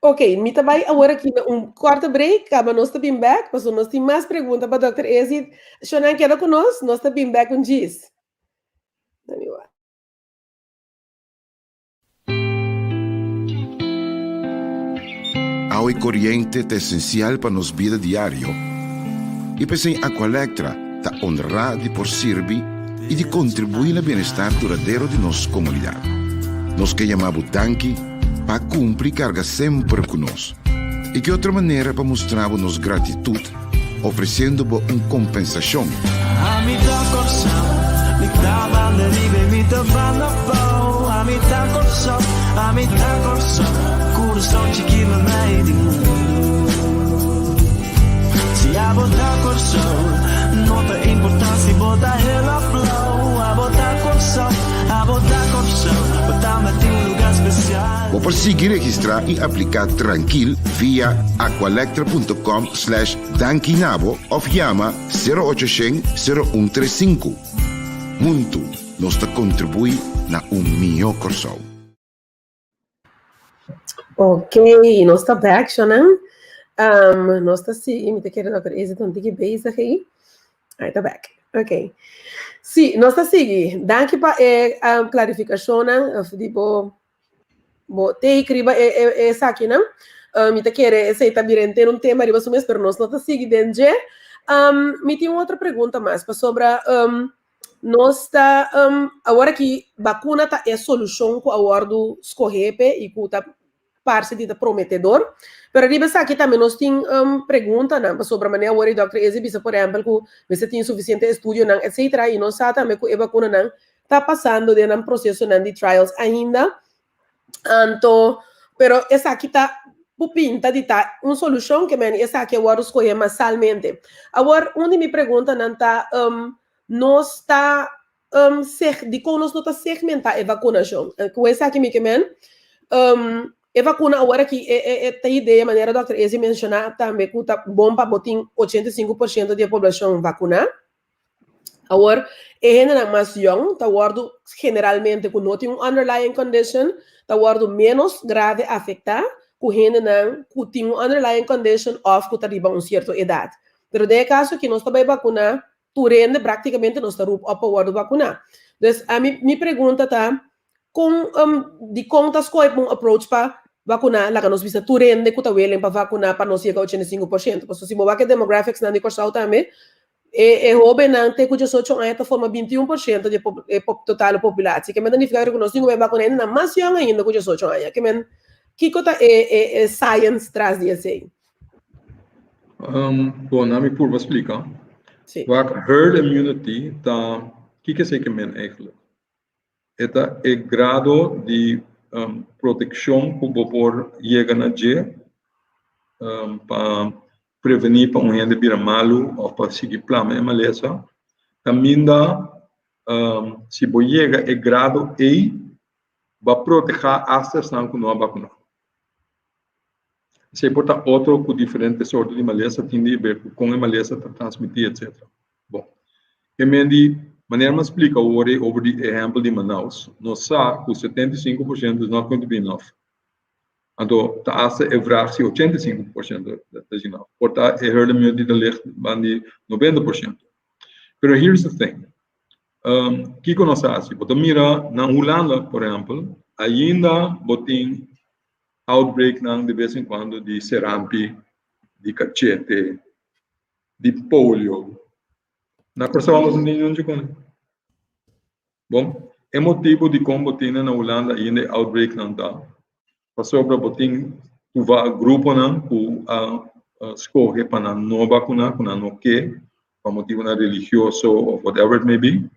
Ok, me também agora aqui quarto break, mas nós estamos back, mas nós temos mais perguntas para o Dr. Ezi. Shonan queda conosco, nós estamos back com Giz. Agua corriente é essencial para nos vida diário. E pensei em Aqualectra, da honra de por servir e de contribuir ao bem-estar duradouro de nossa comunidade. Nós que chamamos Danki, para cumprir carga sempre conosco. E que outra maneira para mostrar nossa gratitude, oferecendo uma compensação. Se a botar corção, não tem importância botar ela flow. A botar corção, botar um lugar especial. Vou conseguir registrar e aplicar tranquilo via aqualectra.com/dankinabo ou chama 0800 0135. Muito nos contribui na melhor corção. Ok, nós estamos back, Shonan. Nós estamos sim, me querendo Dr. Ezi, então tem que beijar aqui. Aí tá back. Ok. Sim, nós estamos seguindo. Danke para a clarificação, né? Tipo, te escreva essa aqui, né? Me querendo, esse está virando um tema, mas nós não estamos seguindo. Me tem outra pergunta mais, sobre nós está agora que vacuna tá é solução com a ordem escorrer e com a parte de prometedor, pero riba aqui também nós tem pergunta não sobre a maneira o Dr. Ezi bisa por exemplo que você tem suficiente estudo não etc e nós sabe também que a vacuna não está passando de um processo não de trials ainda, então pero essa aqui tá pinta de tá uma solução que men essa aqui agora escolher massalmente. Agora onde me pergunta não tá nós está de como nós não está segmentar a vacinação, com essa aqui me que men a vacuna agora que a ideia, a maneira do Dr. Ezi mencionar também que está bom para botar 85% da população vacinar. Agora, é mais young, está guardo generalmente com não tem underlying condition, está guardo menos grave afetar, com gente não tem underlying condition of que está arriba uma certa idade. Pero de caso que nós também vacinar, tu rende praticamente nós está rupo para guardo vacinar. Então, a minha pergunta tá com de contas com um approach para vacinar, lá que nós visa tu rende que tá willing para vacinar para nós chegar a 85%. Porque se mover que demographics não de corção também, jovem não tem cuja social ainda forma 21% de total da população. Que me danifica que nós temos vacinar ainda mais young ainda cuja social ainda. Que men que cota science traz disso aí. Bom, na minha curva explica. Sim. Herd immunity tá que sei que men eigenlijk. Eta é grado de proteção que o popor chega na G para prevenir para um gente vir malo ou para seguir plano é maleza. Também dá se você chega é grado E vai proteger as não que não vacina. Se porta outro com diferentes sortes de maleza tem a ver com a maleza para transmitir etc. Bom, que me de maneira mais explica o over o exemplo de Manaus. Nós sabemos que 75% is not going to be enough. Então, a asa é vraagje 85% da ginal. Portanto, herd immunity ligt aan die 90%. Pero here's the thing. Kiko não sabe. Você mira na Holanda, por exemplo, ainda botem outbreak de vez em quando de sarampi, de cachete, de polio. Na pessoa não tem onde com. Bom, é motivo de como botem na Holanda ainda outbreak não tá. Passou para botem o grupo não o escolhe para não vacinar, para não que, por motivo religioso ou whatever it may be.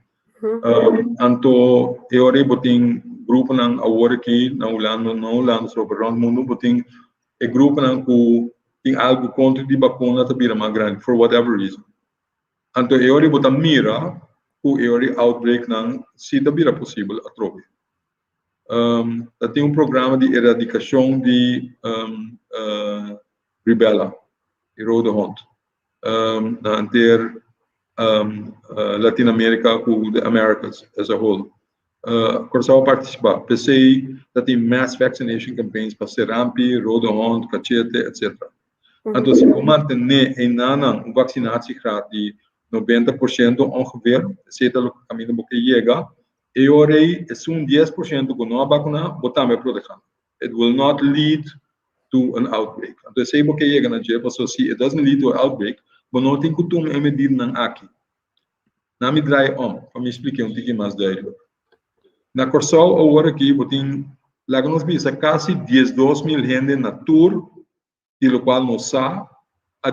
Anto eu botem grupo não agora aqui na Holanda sobre o mundo botem é grupo não que tem algo contra de vacina também mais grande for whatever reason. Anto eu botem mira o eu outbreak não se também é possível a troca. Tem programa de erradicação de rubella, de rode hond, na inteira Latinoamérica ou the Americas as a whole. Começou a participar. Pensei que tem mass vaccination campaigns para sarampi, rode hond, cachete, etc. Então, se você manter em nana vacinação de 90% ongeveer, seja o caminho que chega, e agora é 10% que não vacina, botamos a proteger. It will not lead to an outbreak. Então, se você chega na jeito, se it doesn't lead to an outbreak, mas não tem costume em medir não aqui. Não me drai para me explicar pouquinho mais daí. Na Corsol, agora aqui, botem, lá nos visa quase 12.000 gente na tour, de qual não sabe a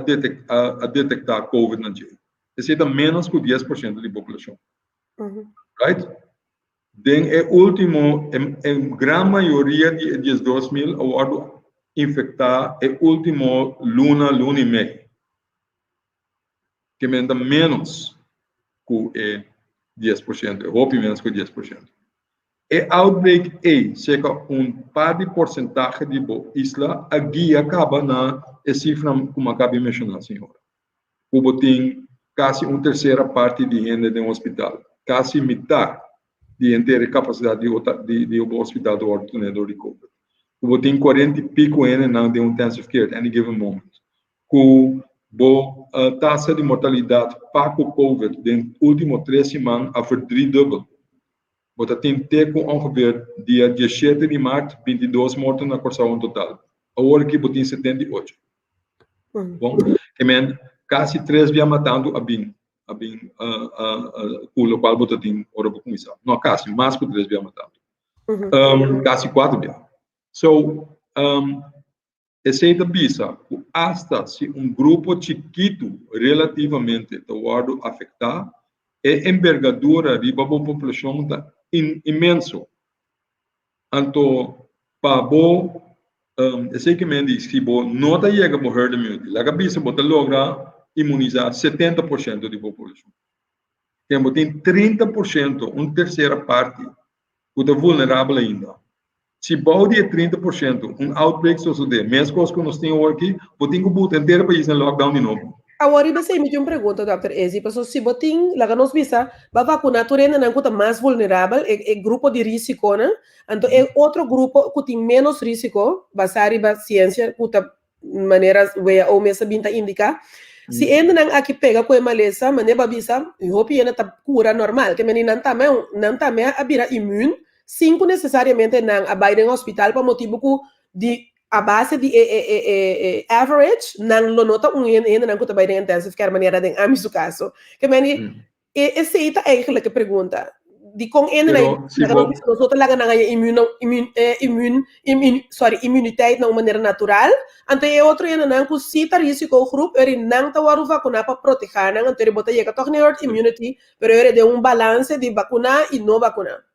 detectar COVID na jeito. Isso é menos que 10% da população. Right? Den é último, em grande maioria de 12.000, agora infectar é último luna e meio. Que manda menos que 10%, eu hope menos que 10%. E outbreak chega par de porcentagem de isla, aqui acaba na cifra como acaba de mencionar, senhora. O tem quase terceira parte de gente de hospital, quase metade de inteira capacidade de hospital do ordenador de COVID. O tem 40 e pico gente de intensive care at any given moment. A taxa de mortalidade para o COVID nos últimos 3 semanas a verdriedubeld. Você tem com ongeveer dia 17 de março, 22 mortos na Corsão total. Agora que você tem 78. Bom, que quase 3 dias matando a bem, com o qual você tem hora para começar. Não, quase, mais que 3 dias matando. Quase 4 dias. So, esse é da pisa, hasta se grupo chiquito relativamente está afetar, a envergadura da população está imenso. Então, para esse que me diz que não está chegando a herd immunity, a cabeça pode lograr imunizar 70% da população. Tem 30%, terceira parte, que é vulnerável ainda. Se balde é 30%, outbreak sucede, mesmo coisa que nós temos aqui, você tem que botar inteiro país em lockdown de novo. Agora, você me deu uma pergunta, Dr. Ezi, porque se você tem, lá que nós visa, vai vacinar, tu ainda não é mais vulnerável, é grupo de risco, né? Então, é outro grupo que tem menos risco, baseado na ciência, que maneiras, ou mesmo binta indica. Se ainda não aqui pega com a maleza, maneira babisa, eu hope ainda tá cura normal, que menina não tá a vira imune, sim necessariamente não abaixo no hospital por motivo de a base de average não lo nota ainda não que abaixo intensive care maneira de amigo caso que meni esse é eigenlijk a pergunta de com ainda nós outros lá ganhar imunidade de maneira natural então é outro ainda não que cita risco grupo ele não tá o vacinar para proteger não então ele bota chega toque herd immunity pero ele de balance de vacinar e não vacinar.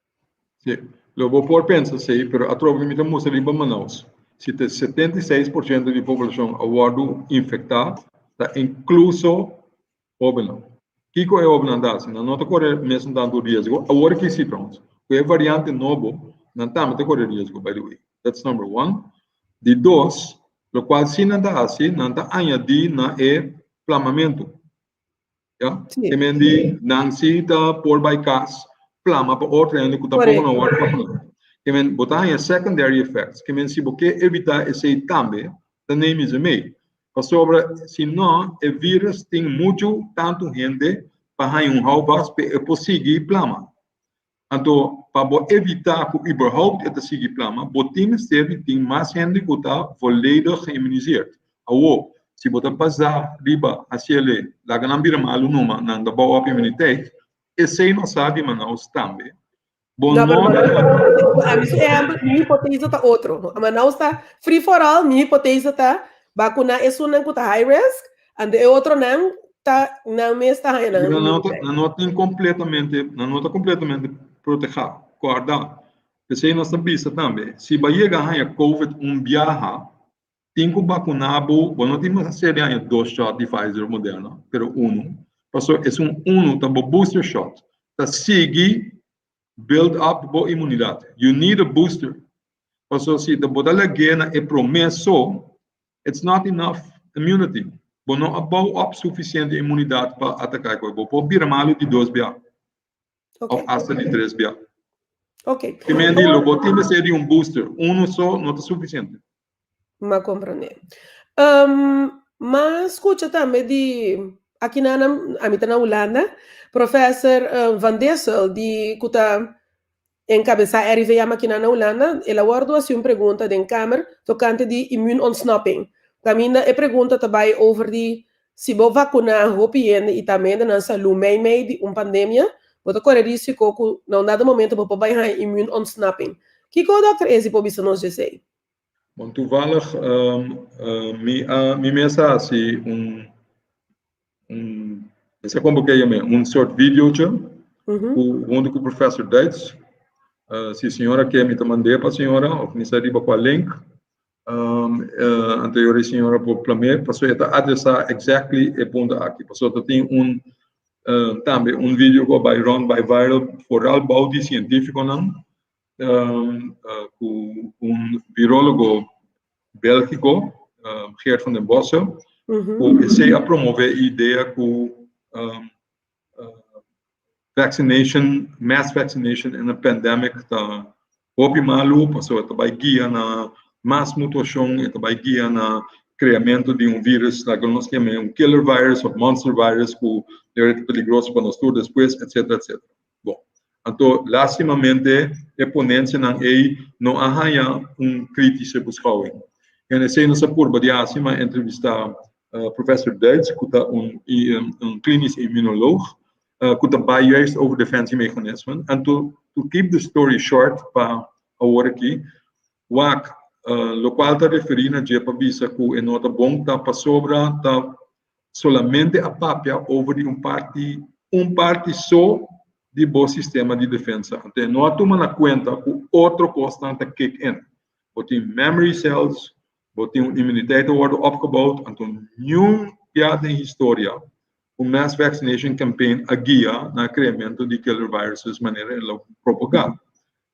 Sim, eu vou por pensar sei, pero a troca me mostra ali para Manaus. Se tem 76% da população agora infectada, está incluso óbvio. Que é óbvio não está correndo mesmo tanto risco. Agora que se pronto, que é variante novo, não está correndo risco, by the way. That's number one. De dois, o qual se não está assim, não está añadir na inflamamento. Já? Que me diz, não se está por bypass. Plama para outro ano que está pouco na hora. Que men botar em secondary effects. Que men se você evitar esse também, the name is a made. Sobre se não, o vírus tem muito tanto gente para houvas para conseguir plama. Então, para evitar que überhaupt het seguir plama, botimos tem mais gente que está volledig geïmmuniseerd. Se você passar riba a ele, lá que não vira malu numa, não dá boa imunidade, esse não sabe Manaus também. Bom, não, mas minha hipótese está outro. Manaus está free for all, minha hipótese está vacuna é uma que está high risk, e outro não está não está high risk. Não está completamente protegido, guardado. Esse não sabe também. Se vai chegar a COVID viaja, tem que vacinar, não tem mais série 2 shots de Pfizer Moderna, pero porque é também booster shot. Tá seguir build up a imunidade. You need a booster. Porque se a bodala gena é promesso, it's not enough immunity. Bo não abou up suficiente imunidade para atacar com o povo vira malo de 2 BA. Ou hasta de 3 BA. Ok. Primeiro dia, o time seria booster. Só não é suficiente. Mas compreender. Mas escuta também de aqui na Holanda, professor Van Dessel, de que está encabeçar a RVM aqui na Holanda, ele guardou assim uma pergunta em Câmara tocante de immuuontsnapping. Também a pergunta também over de se vou vacinar o paciente e também na saúde meio de uma pandemia, vou correr risco que não nada momento vou papai immuuontsnapping. Que o doutor Ezi pode nos dizer? Bom, toevallig, minha mensagem essa convoquei soort videootje, onde o professor Duits, se a senhora quer me mandar para a senhora, ou me sair com a link, anterior a senhora por plamer, passou a adressar exactly o ponto aqui, passou a ter também vídeo que vai run by viral, vooral bouwdi científico não, com virólogo bélgico, Geert van den Bossche, que a promover a ideia que mass vaccination in a pandemic está optimalo, passou a vai guiar na mass mutação, vai guiar na criamento de vírus, que nós chamamos killer virus ou monster virus, que é perigoso para nós todos depois, etc, etc. Bom, então, lastimamente, a ponência não há crítico buscado. E nessa nossa curva de acima, entrevistar professor Duits, que é clínico imunolog, que trabalha juist over defensiemechanismen. En to keep the story short, para agora aqui, lo qual está referindo a para visa que é nota bom tá para sobra tá solamente a papia over parte só de bom sistema de defesa. Então, não toma na conta que outro constante kick in. Tem memory cells, tem imunidade worden opgebouwd, então nenhum piada em história o mass vaccination campaign a guia na criamento de killer viruses maneira ela propagada.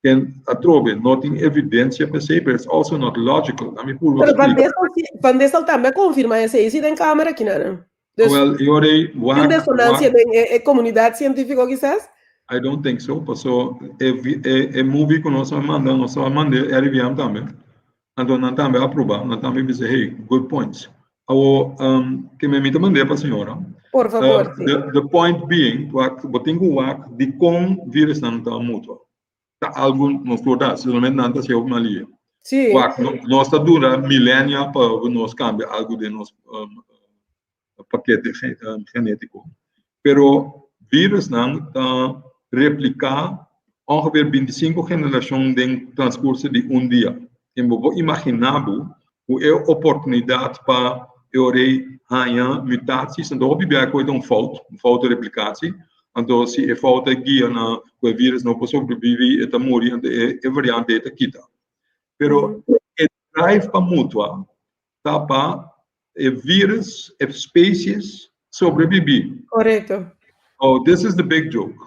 Quem atrove não tem evidência per se, but it's also not logical. A mim por Van Dessel também confirma esse em câmara aqui, não? Well, eu tem dissonância da comunidade científica, quizás? I don't think so, porque é movie que nós mandamos é RVM também. Então, nós também aprovamos, nós também dizemos, hey, good points. Que me mandei para a senhora. Por favor. The point being, de como vírus não está mútuo. Algo nos torna, somente não está cheio de malia. Sim. Nós está dura milênia para nós cambiar algo de nosso paquete genético. Pero vírus não está replicar ongeveer 25 gerações de transcurso de dia. E vou imaginar que é oportunidade para ganhar mutações, então há uma falta de replicação. Então, se a falta de guia na o vírus não pode sobreviver, está morrendo, é variante está quita. Pero o drive para mútua está para o vírus, a espécies sobreviver. Correto. Oh, this is the big joke.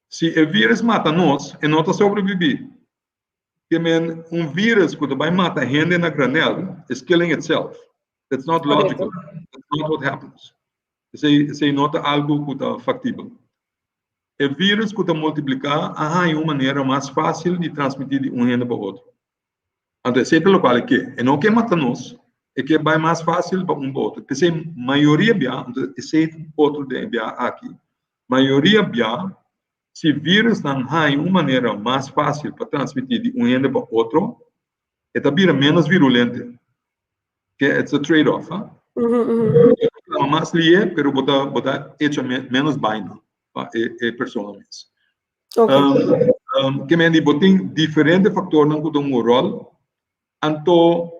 Se o vírus mata nós, e não está sobreviver. Que vírus que vai matar gente na granela is killing itself. That's not logical. That's not what happens. Isso é nota algo que está factível. O vírus que está multiplicar há uma maneira mais fácil de transmitir de gente para outro. Então, esse é o local que não quer matar nós, é que vai mais fácil para um outro. Porque a maioria bia, esse outro de bia aqui, maioria bia, se vírus não há uma maneira mais fácil para transmitir de um ente para outro, é também menos virulento. Que é a trade-off, hein? Mas lié, pero botar hecho menos vaina para a pessoa mesmo. Que me diz, botem diferentes fatores não que um rol, então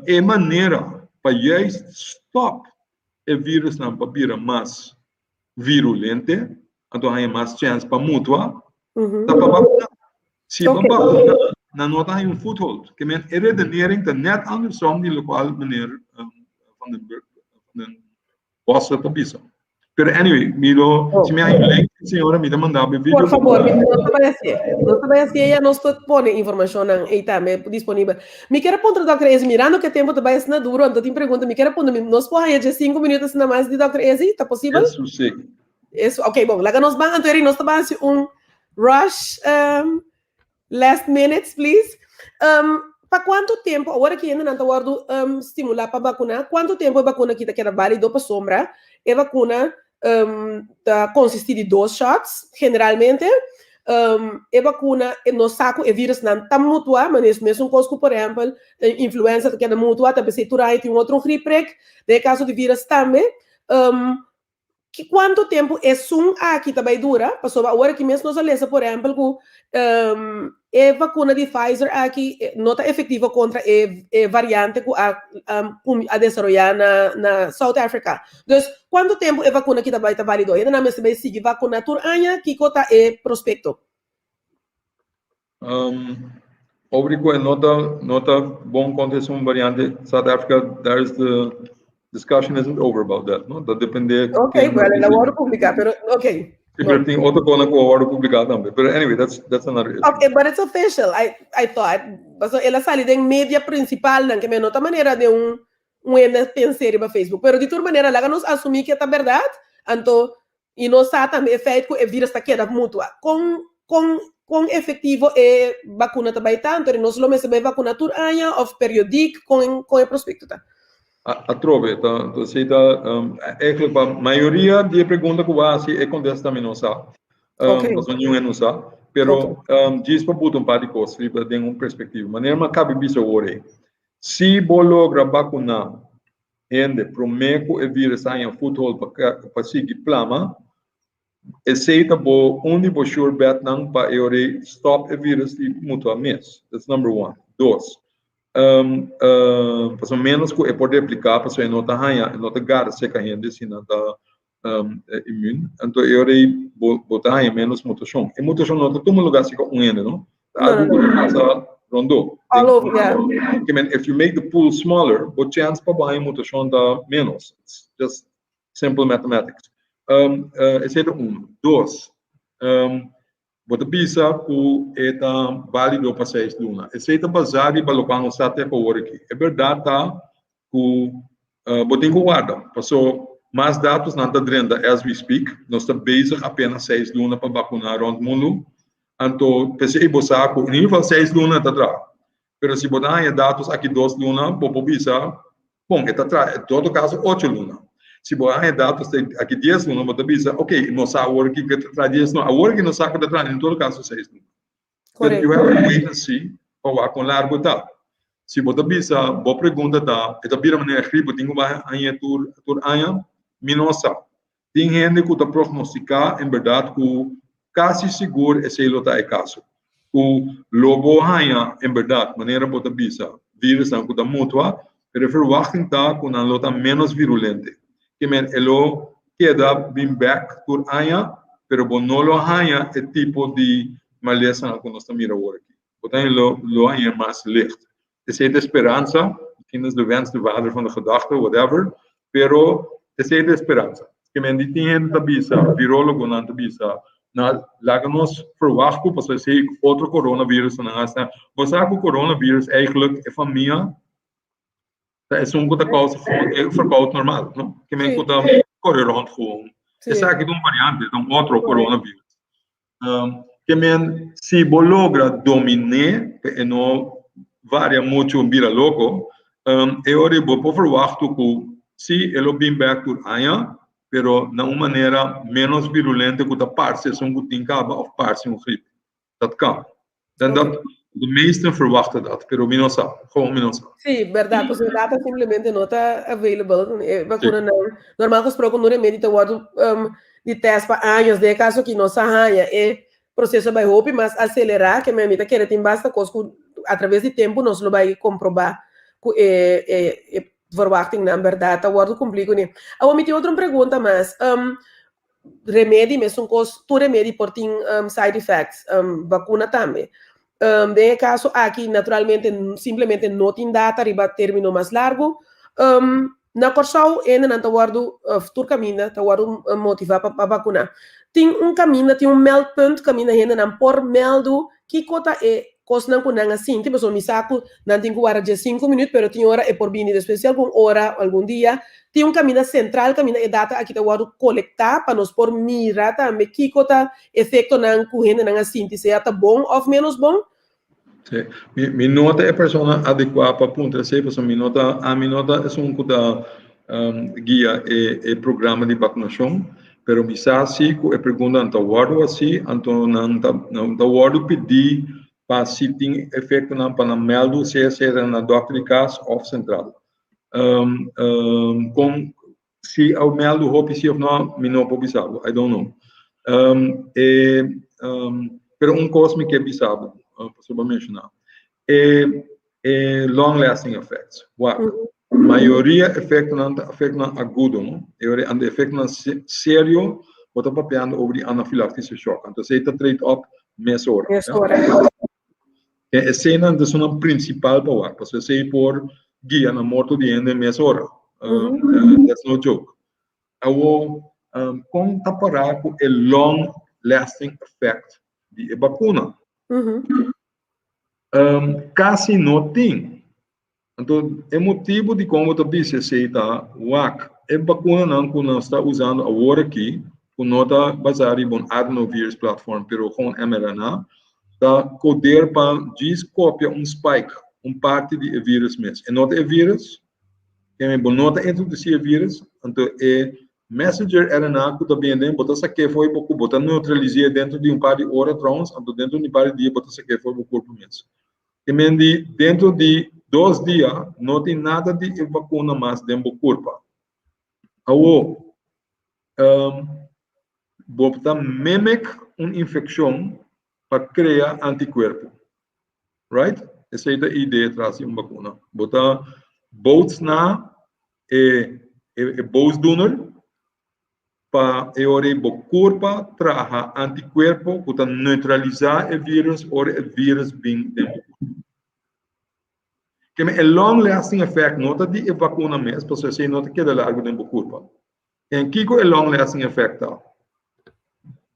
é maneira para stop o vírus não para vir mais virulento, então há mais chance para mutua, tá para vacuna. Se para vacuna, não tem um foothold, que me é redenering de net andersom die lokaal meneer van den bossa para bisa. Pero anyway, se me há link, senhora, me mandar o vídeo. Por favor, não sabe assim, ela não está pondo informação aí também disponível. Me quero ponto Dr. Ezi, mirando que tempo também é duro, então tem pergunta, me quero ponto, nós podemos de 5 minutos na mais de Dr. Ezi, está possível? Isso sim. Isso, ok, bom, lá nós vamos anterior, nós estamos rush, last minutes, please. Para quanto tempo, agora que ainda não está guardando estimular para vacunar, quanto tempo a vacuna que está válido para sombra? A vacuna consiste de 2 shots, generalmente. A vacuna no saco e vírus não está mutua, mas mesmo coisa, por exemplo, influenza que é mutua, também se turai tem outro gripe, de caso de vírus também. Que quanto tempo é aqui também dura? Passou agora que mesmo nós olhamos, por exemplo, a vacuna de Pfizer aqui não está efetiva contra a variante que a desenvolver na South Africa. Então, quanto tempo a vacuna aqui também está válida? Ainda não se vai seguir vacuna por ano que está prospecto. Obrigado, nota bom contexto variante South Africa. There's the discussion isn't over about that, no? That depende. Okay, well, la voy publicar, pero okay. Pero tem outra coisa que eu vou publicar também. But anyway, that's another issue. Okay, but it's official. I thought. Mas ela sale em mídia principal, não que me nota maneira de pensar para Facebook. Pero de toda maneira, lá nós assumir que é verdade, então e nós também feito que o vírus está queda mútua. Com efetivo é vacuna também tanto, e nós não se vai vacinar por ano ou periódico com o prospecto tá. A trove, então eigenlijk a maioria de perguntas que eu faço é contesta também não sabe, mas não é não sabe, pero diz para botar parte de coisa, para ter perspectiva. Maneira mas cabe bisa ore. Se você logra vacinar, gente, prometo o vírus aí em foothold para seguir plama, aceita bo onde você sure bet não para ore stop o vírus de mutua mês. That's number 1. 2. Para menos que pode aplicar para você não está gara seca ainda se não está imune, então eu irei botar aí menos mutação. E mutação não está todo lugar se com ainda, não? Algo passa rondo. Que man, if you make the pool smaller, o chance para baixar mutação dá menos. It's just simple mathematics. Esse é 1. 2. Bota bisa ku eta válido para 6 luna. Esse é baseado em balocano sate para o aqui. É verdade tá ku botem com guarda. Passou mais dados na drenda as we speak. Nós estamos bezig apenas 6 luna para vacinar rond mundo. Então, pensei bosaco, em nível 6 luna tá atrás. Pero se botar dados aqui 2 luna, popo bisa, bom, é tá atrás. Em todo caso 8 luna. Se botar dados aqui 10 luna, botar bisa, ok, não sabe agora que tá 10 não. Agora que não sabe que tá atrás, em todo caso 6 luna. Correto. You have to wait and see, para com largo tá. Se botar bisa, boa pergunta tá, é também maneira gripe, tenho mais aí tur aia, minosa. Tem gente que tá prognosticar, em verdade, que quase seguro esse lota é caso. O lobo aia, em verdade, maneira botar bisa, vírus não que tá mutua, pero verwachting tá com a lota menos virulente. Que men elo queda bem back por aia, pero bonolo aia é tipo de maleza que nós estamos mirando aqui. Portanto, lo aia é mais licht. Essa é a esperança, kindes de wens, de vader van de gedachte, whatever, pero essa é a esperança. Que men die tem tabisa, virologo não tabisa, na lagamos verwachten, para ser outro coronavírus na nossa. Você sabe que o coronavírus eigenlijk é família. É que causa verkoud normaal, não? Que men que correr rond gewoon. Essa aqui é uma variante, é outro coronavírus. Que men se logra dominar, e não varia muito vira louco, Eu vou verwachten que se ele vem back por aia, pero de uma maneira menos virulenta que a parte se um tem caba of parte um gripe. Dat kan. Dan dat de meesten verwachten dat, pero mi não sabe, gewoon mi não sabe. Sim, verdade, pois a data simplesmente não está available. Vacuna não. Normal que os procam no remédio te guardo de teste para anos, de caso que não saia é processo vai hope, mas acelerar que minha amiga quer tem basta coisa através de tempo nós lo vai comprovar que verwachting na verdade, agora complico né. Agora me tem outra pergunta mas remédio mesmo coisa, tu remédio por tem side effects, vacuna também. De caso aqui, naturalmente, simplesmente não tem data, riba término mais largo. Na Corsau, ainda não está guardando futuro caminho, está guardando motivar para vacinar. Tem caminho, tem meldpunt, caminho ainda não por meldo, que cota é, coisa não kunang assim, tipo, só me saco, não tem que guardar de 5 minutos, pero tem hora é por vir especial, alguma hora, algum dia. Tem caminho central, caminho é data aqui está guardando coletar, para nós por mirar também, que cota efeito não correndo não assim, se está bom ou menos bom. Sim. Mi nota é a pessoa adequada para ponto se a mi nota é um cuda guia e programa de vacinação, pero mi sabe que é pergunta anta guardo assim, então não guardo pedir para se tem efeito na para meldo se na doctor de casa ou central. Com se o meldo hope se ou não, mi não pode saber, I don't know. Pero coisa me que bisabo. Posso mencionar long-lasting effects. A maioria efeito não agudo, não? E efeito não sério, bota papiando sobre anafilaxis shock. Então, se está trade-off mês hora. Esse não é uma principal para o porque se por guia na morte de ende mês hora. That's no joke. Com taparar com o long-lasting effect de vacuna. Quase não tem. Então, é motivo de como eu disse, se está é vacuna não que nós está usando agora aqui, que não está baseado em um adenovirus platform, pero com mRNA, está poder para descopiar spike, parte de vírus mesmo. E não é vírus, que é bom não introduzir vírus, então é messenger RNA que também tem, botar essa que foi pouco, botar neutralizar dentro de par de horas trans, então dentro de par de dia botar essa que foi o corpo mesmo. E dentro de 2 dias não tem nada de vacuna mais dentro do corpo. Botar mimic infecção para criar anticorpo, right? Essa é a ideia atrás de uma vacuna. Botar bots na boosdoener para o corpo traga anticorpo para neutralizar o vírus ou o vírus bem dentro. Que é long-lasting effect, não é de vacuna mesmo, porque você não tem que dar largo dentro do corpo. E que é long-lasting effect?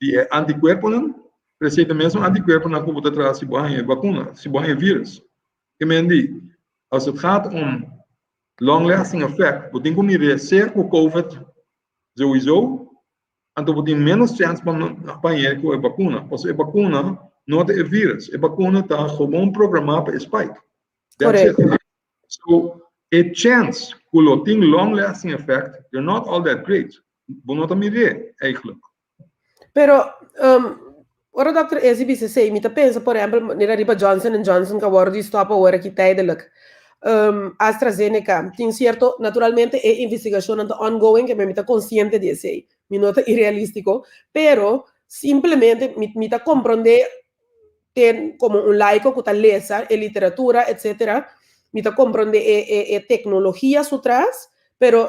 De anticorpo não, precisa mesmo anticorpo na como traz se bom vacuna, se bom vírus. Que me als het gaat long-lasting effect, você tem que mirar com o COVID sowieso, então você tem menos chance para apanhar com a vacuna, porque a vacuna não é vírus, a vacuna está gewoon programada para spike. That's it. So, a chance que o tem long-lasting effect, they're not all that great. Você não está mirando, eigenlijk. Pero, ora Dr. Ezibis zei, me pensa, por exemplo, nera Johnson & Johnson, que agora stop agora aqui tijdelijk. AstraZeneca, tem certo, naturalmente, é investigação ongoing, que me está consciente de isso, me nota irrealístico, pero, simplesmente, me está compreender, tem como laico que está lesa, literatura, etc., me está compreender tecnologia atrás, pero,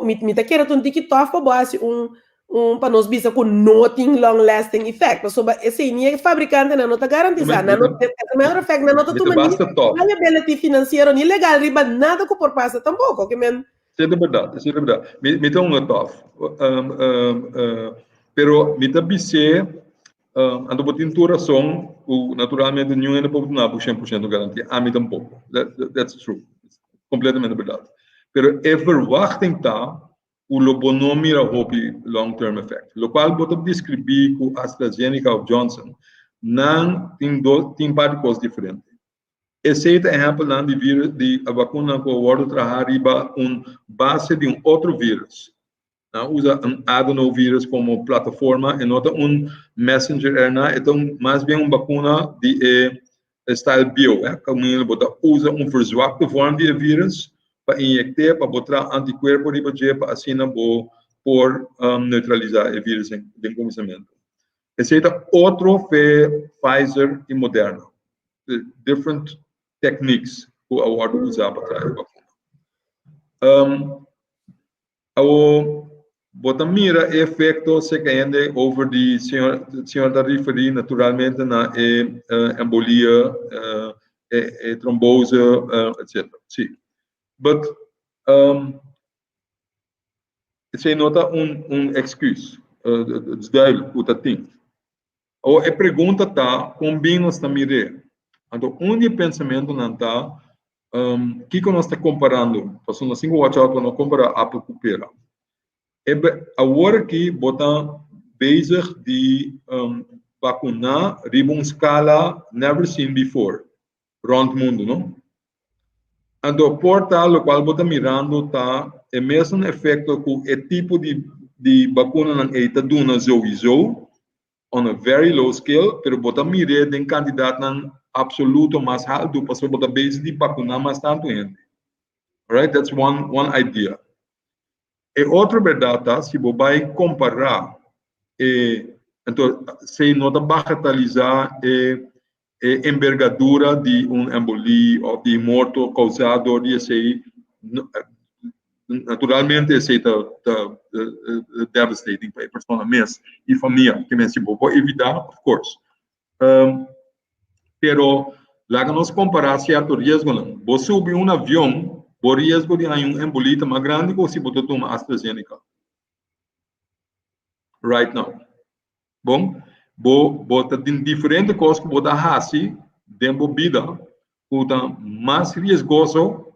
me está querendo um TikTok para base para nós bisa com nothing long lasting effect. So esse é fabricante não está garantizado. Não é effect não está tomando liability financeira nem legal riba nada que por passa tampouco que men. Isso é verdade. Me dá um tof. Pero me dá bise ando botin turação naturalmente nenhum ainda pode não 100% garantia. A mim tampouco. That's true. Completamente verdade. Pero é verwachting tá o lobonomia hope long-term effect. Lo qual boto descrever com AstraZeneca ou Johnson, não tem par de coisas diferentes. esse exemplo lá de vírus, de a vacuna que o World trabalha base de outro vírus. Usa um adenovírus como plataforma e nota messenger RNA, então mais bem vacuna de style bio, como ele usa verzwakte vorm de vírus para injectar, para botar anticorpo para assim por neutralizar o vírus em começamento. Esse é outro Pfizer e Moderna, different techniques que a World usa para trazer vacuna. Bota mira efeito se caende over the senhor da referi naturalmente na embolia, trombose, etc. Sim. But se nota excuse, duidelijk hoe dat ding. A pergunta tá combina esta mire. Então, pensamento não tá que nós está comparando, passando assim o watch out quando compara Apple com Pera. Agora que botam bezig de vacunar riba escala never seen before, rond mundo, não? Então, portal, o qual botam mirando, tá, é mesmo efeito com o tipo de vacuna não é duna sowieso, on a very low scale, pero botam mire de candidato não absoluto mais alto, para botar bezig de vacunar mais tanto gente. Alright, that's one idea. E outra verdade, se você vai comparar, então, se nota bagatelizar a envergadura de embolia ou de morto causado, naturalmente, esse é devastating para a pessoa mesmo e família, que se você evitar, of course. Pero, lá que nós comparar certo risco, você subir avião, o risco de embolia mais grande que se você toma AstraZeneca. Right now. Bom, você tem diferentes coisas que você faz dentro da vida, que mais riscoso,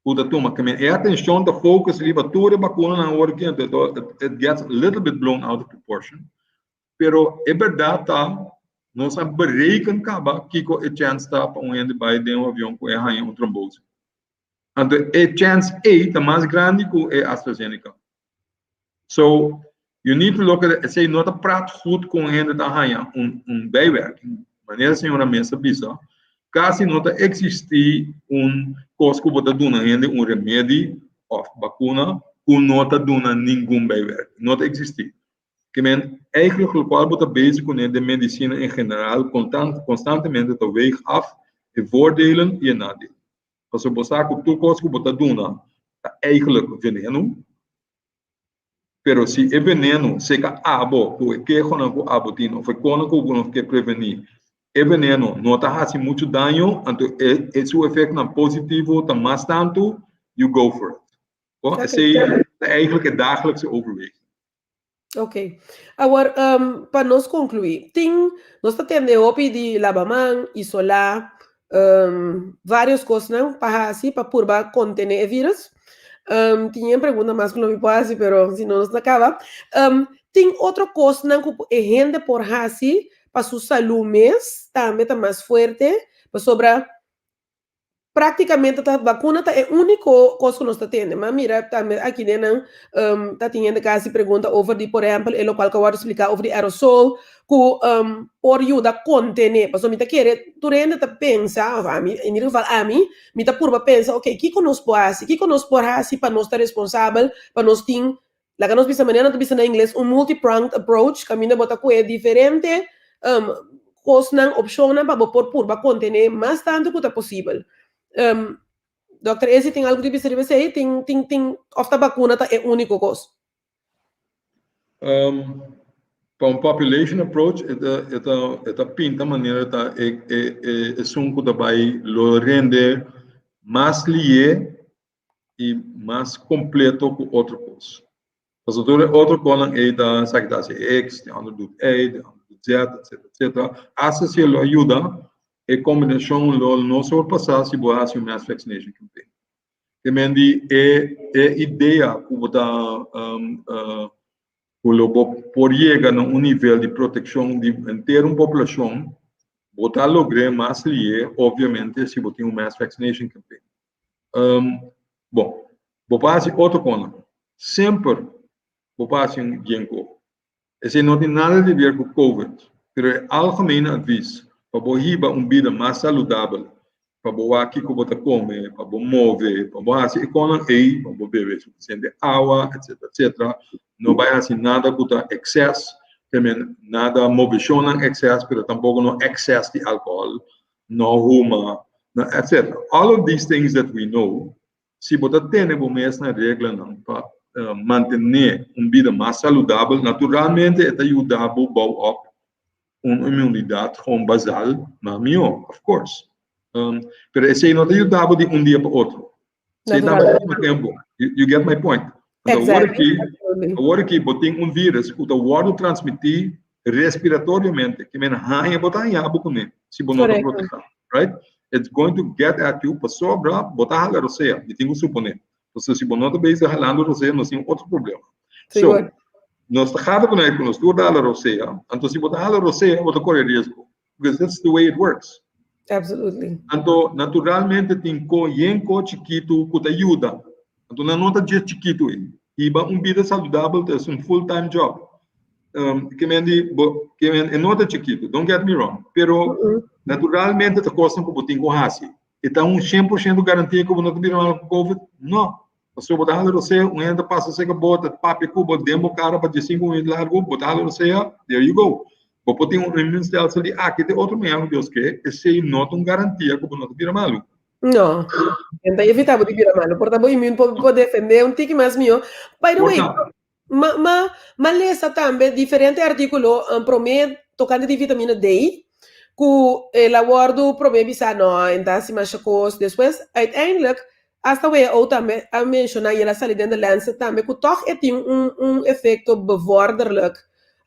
que toma. Que a atenção, the focus, toda a vacuna na hora que it gets a little bit blown out of proportion. Pero, é verdade, nós berekenen que a chance está para gente vai dentro do avião com a trombose. Então, a chance é mais grande que a AstraZeneca. So, you need to look at it, say, nota praat goed com gente da raia, bijwerking. Wanneer a senhora mesa bisa, caso nota existir coisa que você dona gente, remédio ou vacuna, que nota dona nenhum bijwerking. Nota existir. Que eigenlijk o qual você bezig com de medicina em geral, constantemente te weeg af, de voordelen e nadelen. Als we bestaan op toekomst, we moeten doen, eigenlijk veneno. Pero se é veneno, se que abo, que com abotino, foi quando que prevenir. É veneno, não está fazendo muito dano, então é seu efeito positivo, está mais tanto, you go for it. Bom, esse é eigenlijk het dagelijkse overweging. Ok. Agora, para nós concluir, nós estamos tendo de lavar isolar, várias coisas, não? Para assim, para purbar contener o vírus. Tinha pergunta mais que não me pode, mas se não nos acaba. Tem outra coisa, não? Que é gente por assim, para sua saúde mesmo, também está mais forte, para sobrar. Praticamente a vacuna é a única coisa que nós estamos tendo. Mas mira, aqui dentro está tendo quase pergunta over, por exemplo, o qual que eu vou explicar over aerosol, que por ajuda a contener. Mas eu quero, durante a pensar, em geral, a mim, me está por pensar, ok, o que nós podemos fazer para nós estar responsável, para nós ter, lá que nós pensamos, maneira, nós pensamos em inglês, multi-pronged approach, que a mim bota com diferente, coisas, opções, para por contener mais tanto que é possível. Dr. Ezi, tem algo que você dizer? Tem a vacuna é a única coisa? Para population approach, é pinta maneira é sunco da vai lo render mais lié e mais completo que outra coisa. Mas outra coisa é da saquidade X, de andere doet Y, de andere doet Z, etc. Essa se lo ajuda a combinação do nosso passado se boa assim mass vaccination campaign. Também é ideia que botar por chegar a nível de proteção de inteira população botar lograr mais lié, obviamente, se botar mass vaccination campaign. Bom, vou passar outro coisa. Sempre vou passar genko. Esse não tem nada a ver com COVID, mas é algemeen advies para você vida mais saudável, para você aqui que você come, para você mover, para você economia, para você beber suficiente água, etc, etc. Não vai fazer nada com excesso, também nada movição em excesso, mas tampouco no excesso de álcool, no ruma, etc. All of these things that we know, se você tem uma mesma regra não para manter vida mais saudável, naturalmente é ajuda a bouw uma imunidade basal, mas melhor, of course. Pero esse não ajuda de dia para outro. Se dá mais tempo, you get my point. Exactly. Agora que botem vírus, que o word transmitir respiratoriamente, que men hanha botar em abo com se não está protegido, right? It's going to get at you, para sobra, botar a roceia, e tenho que suponer. Então, se você não está ralando a roceia, nós temos outro problema. So, nós estamos com nós toda a roceia, então se botar a roceia, você corre risco, because that's the way it works. Absolutely. Então, naturalmente, tem coisa chiquito que te ajuda. Então, não está de chiquito, e vida saudável é full-time job. Que não é chiquito, don't get me wrong, pero naturalmente a coisa que você tem que fazer. Então, 100% garantia que você não tem com COVID? Não. Se você botar você, ainda passa a ser que bota papel cubo, demo cara para 5 minutos largo, botar você, there you go. Você tem imunidade ali, que tem outro meio, Deus que, esse não tem garantia que você não tem malo. Não. Então, evitar de virar malo. Portanto, o imuno pode defender tique mais meu. By the way, mas lesa também diferente artículo promete tocando de vitamina D, que el abordo promete bisa não, então se mais coisa depois, uiteindelijk hasta we ook a mencionar e ela sali dentro da Lancet também que toch tem efeito bevorderlijk.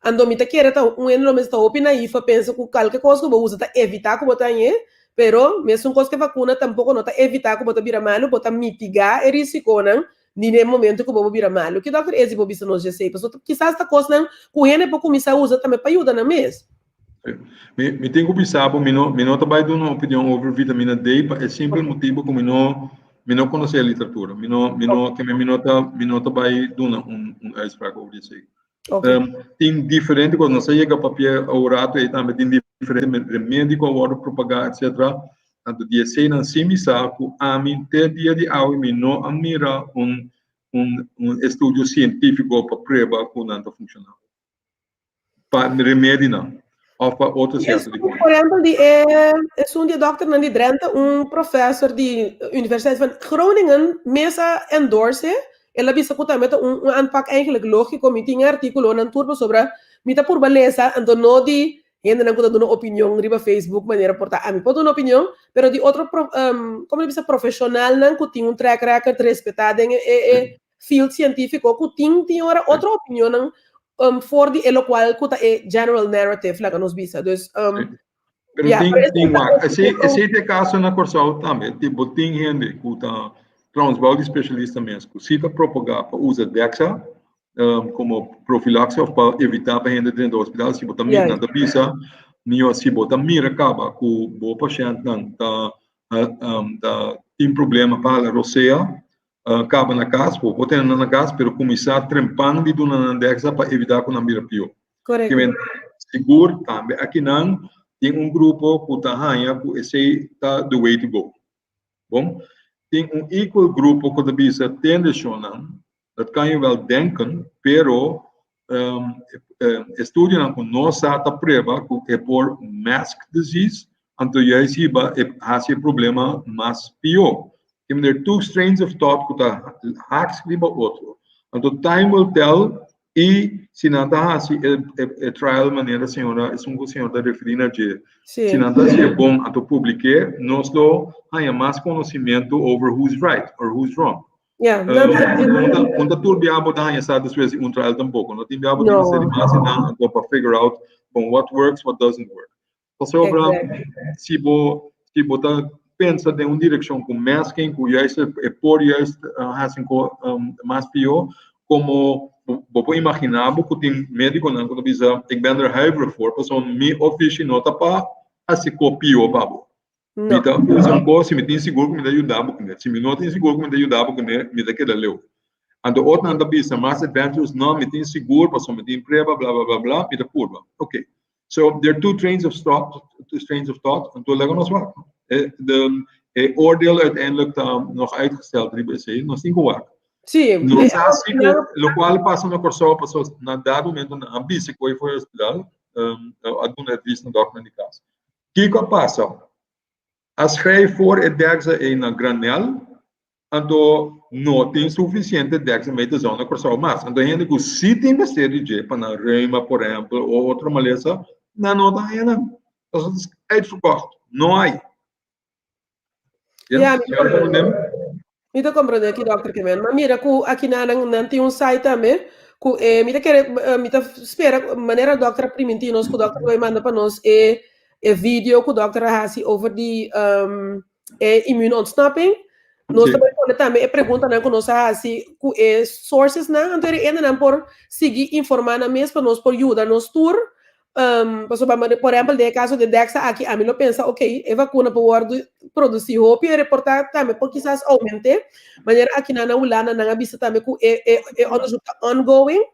Ando mita querer tá no mes tá opina e fa pensa que qualquer coisa que você usa tá evitar que botar aí, pero mesmo coisa que vacuna tampouco não tá evitar que botar vira malo, botar mitigar o risco não. Nem momento que você vira malo. Que doctor esse bobista não já sei, pessoal, quizás esta coisa não, com ele para começar a usar também para ajudar na mês. Me tenho que pensar, me não trabalho de uma opinião sobre vitamina D, é simples motivo que me não conhecer a literatura, me não trabalho de um extrato sobre isso. Tem diferente quando não sei que papel orato e também tem diferente remédio que agora propagar, etc. Tanto dia sei não se me saco a mim ter dia de ao me não admira estudo científico para provar que não está funcionando. Para remédio não. Ou para outros certos. Por exemplo, é um doutor na de Drenthe, professor de Universidade van Groningen, mesa endorse. Ela bisa que também aanpak eigenlijk lógico, me tinha artículo na turma sobre mita por beleza, então não de ainda não estou dando uma opinião riba Facebook, maneira portar a mim pode uma opinião, pero de outro como ele bisa profissional não que tem track record respeitado em field científico que tem outra opinião não for de elo qual que é general narrative lá que nos bisa, dus pero esse é caso na Corsal também, tipo tem gente que tá transbalde especialista mesmo, se está propagar para usar Dexa como profilaxia para evitar para gente dentro do hospital, se botar mira na pisa, nem se botar mira acaba com o paciente não tem problema para a roceia, acaba na casa, ou botar na casa, pero começar trempando de uma Dexa para evitar que não mira pior. Correto. Seguro também aqui não tem grupo que está ganha, que esse está the way to go. Bom, tem equal grupo que bisa tendenciona, dat kan je wel denken, pero estudiam com nossa prova que é por mask disease, então já esse problema mais pior. There are two strains of thought que está hacks riba outro. Então time will tell e se não está assim trial maneira senhora é senhora referida de se não está se é bom a publicar nós do há mais conhecimento over who's right or who's wrong. Quando a turbiabo da essa desvez trial tampouco não tem biabo de ser mais não para figure out what works what doesn't work. Então se botar pensa de uma direção com masking com é por assim mais pior como vou imaginar que tem médico não quando bisa ik ben er huiverig voor persoon me officieel nota para assim copio babo. Não. Então, usa coisa, me tem seguro que me ajuda com ele. Se me não tem seguro que me ajuda com ele, me dá que leu. And the outra anda bisa mais adventures não me tem seguro, passou me tem preba, blá blá blá blá, me dá curva. Okay. So there are two trains of thought, en toen leggen we ons wacht. De oordeel uiteindelijk nog uitgesteld, nog niet gewacht. Sim. No así que lo cual pasa no corso, pasó na dado momento na ambícia que foi ao hospital, a doen het wist na dokter in casa. Kiko passa. As gij voor het dekse een granel, então não tem suficiente dexa meio de zona corso mais. Então a gente que se tem bastante de para reuma, por exemplo, ou outra maleza, não dá ainda. Então é uitverkocht. Não há. Ja, eu compreendo aqui, doutor Kemen. Mas mira, aqui não tem site também. Mira, espera, maneira doutor Primitinos, que o doutor vai mandar para nós vídeo que o doutor has over die immuunontsnapping. Nós também pergunta que nós assim sources então ele não por seguir informando mesmo para nós por ajudar nos tour por exemplo no caso de Dexa aqui a mim eu pensa ok a vacuna pode produzir hope e reportar também porque quizás aumente mas aqui na Ulana na vista também que ongoing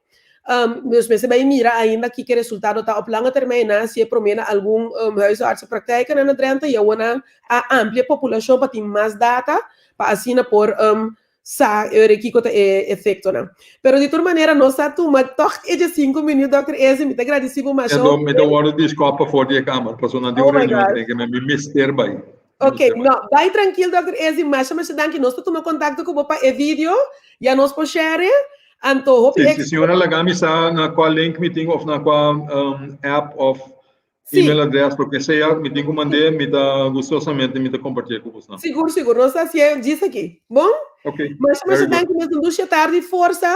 mas você vai mirar ainda que resultado está op lange termijn se promena algum huisartsenpraktijk na Drenthe e a amplia população para ter mais data para assim por efeito não. Pero de toda maneira nós estamos toch de 5 minutos Dr. Eze me agradecido mais eu me dou hora de desculpa for die kamer passou na deu reunião que me mister by. Ok, não, vai tranquilo Dr. Eze mas danke nós estamos contato com o para vídeo e nós por share anto se senhora Lagami está na qual link meeting of na qual app of email address, porque se eu me tenho que mandar, me dá gostosamente, me dá compartilhar com você. Seguro, não sei se eu disse aqui. Bom? Ok. Mas danke mesmo, duas tarde, força.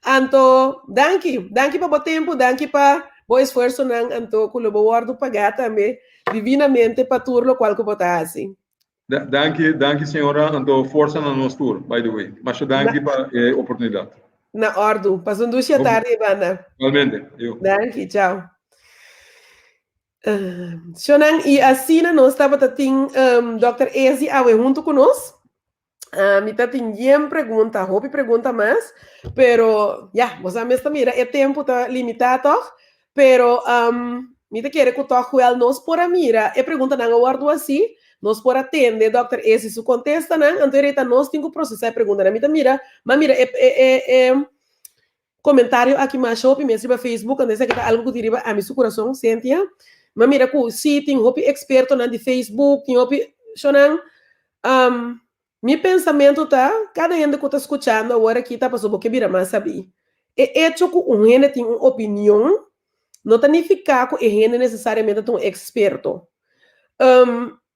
Anto, danke para o tempo, danke para o esforço, anto, colaborar do pagar também, divinamente para tudo o qual que você assim. Danke, senhora, anto, força na nosso tour, by the way. Mas danke para a oportunidade. Na ordem. Passou duas tarde, Ivana. Igualmente. Danke, tchau. Shonan, e assim nós estava tendo Dr. Eze junto conosco. Me está tendo pergunta mais, pero você mesmo mira, o tempo está limitado, pero me está querendo que toque nós por a mira, e pergunta não guardo assim, nós por atender Dr. Eze se contesta não, então nós temos que processar a pergunta, me está mira, mas mira, comentário aqui mais shopping, me escreva Facebook, onde que tá algo que deriva a meu coração, Cynthia. Mas mira, se tem um experto na de Facebook, tem meu pensamento tá, cada gente que está escutando agora aqui tá passando porque vira mais saber. É hecho que um gente tem uma opinião, não significa que o gente necessariamente é um experto.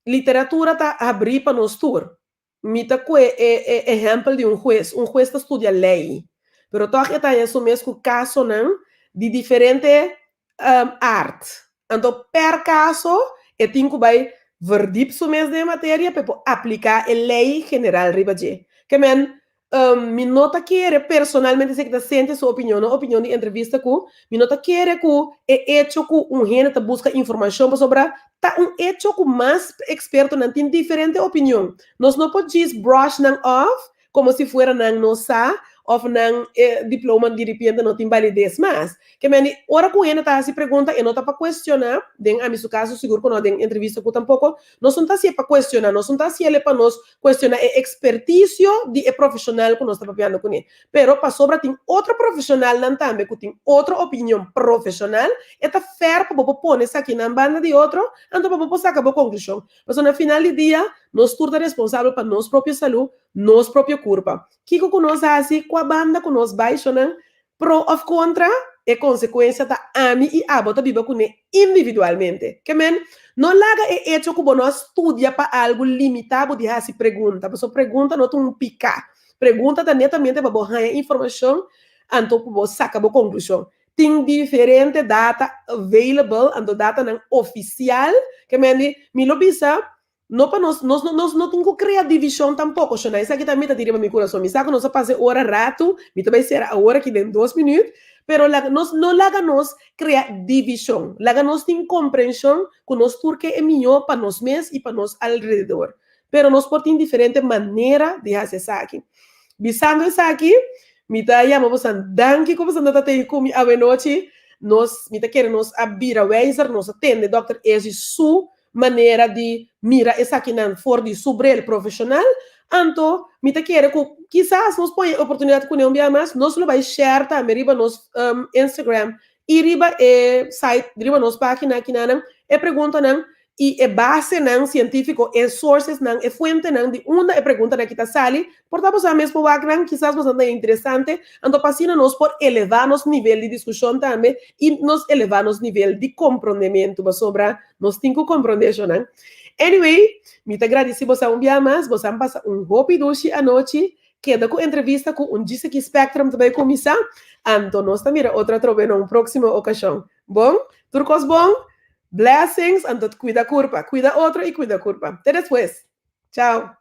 Literatura tá abrir para nós tour. Mita que é exemplo de um juiz está estudia lei, pero toch está isso mesmo caso não de diferente arte. Então, per caso, eu tenho que vai verdiep so mesmo de matéria para aplicar a lei general ribaje. Que me nota que personalmente se que sente sua opinião de entrevista com, me nota que é hecho que gente busca informação sobre tá hecho que mais experto não tem diferente opinião. Nós não podemos brush não off como se fuera não nossa of não diploma de repente não tem validez mais. Que ora que ele está se pergunta e não está para questionar, den a meu caso seguro que não tem entrevista com tampouco, não são tá se para questionar, não são tá se ele para nós questionar a expertise de profissional que nós está papiando com ele. Pero para sobra tem outro profissional não também que tem outra opinião profissional, e tá fair para pôr isso aqui na banda de outro, então para pôr sacar a conclusão. Mas no final do dia, nós turma responsável para nossa própria saúde, nossa própria curva. Que nós assim com a banda que nós baixamos, pro ou contra, é consequência da ami e abota viva com ele individualmente. Que não larga é hecho que nós estudia para algo limitado de se pergunta, a pergunta não tem picar, pergunta tá netamente para borrar informação, então para sacar a conclusão. Tem diferente data available, então data não oficial, que me lo bisa. Não para nós não temos que criar divisão tampouco, isso aqui também está tirando meu coração. Me sabe que nós passamos hora rato, me também será a hora que tem 2 minutos, pero nos no láganos crea división, láganos de comprensión con nos turque e mío para nos mes y para nos alrededor, pero nos por diferente manera de hacer eso aquí. Visando isso aqui, me dá llamamos a danke como se não tem como a noite, nos me tá querendo nos abrir a weiser, nos atende, doctor, é sua maneira de mira essa aqui não for de sobre o profissional, então me tá querendo quizás nos põe oportunidade com ele mais, nós lo vai share também riba nos Instagram e riba site, riba nos página aqui não, e pergunta não e é base não científico, é sources não, é fonte não de uma é pergunta na que está sali, portanto você mesmo background quizás bastante interessante, então passina nos por elevar nos nível de discussão também e nos elevar nos nível de compreendimento sobre nos cinco compreensão, não? Anyway, me te agradeci você dia mais, você passa hopi doce à noite, queda com entrevista com disse que Spectrum também começar, então nós também outra trove numa próxima ocasião. Bom, turcos bom? Blessings, and cuida curpa. Cuida otro y cuida curpa. Te después. Chao.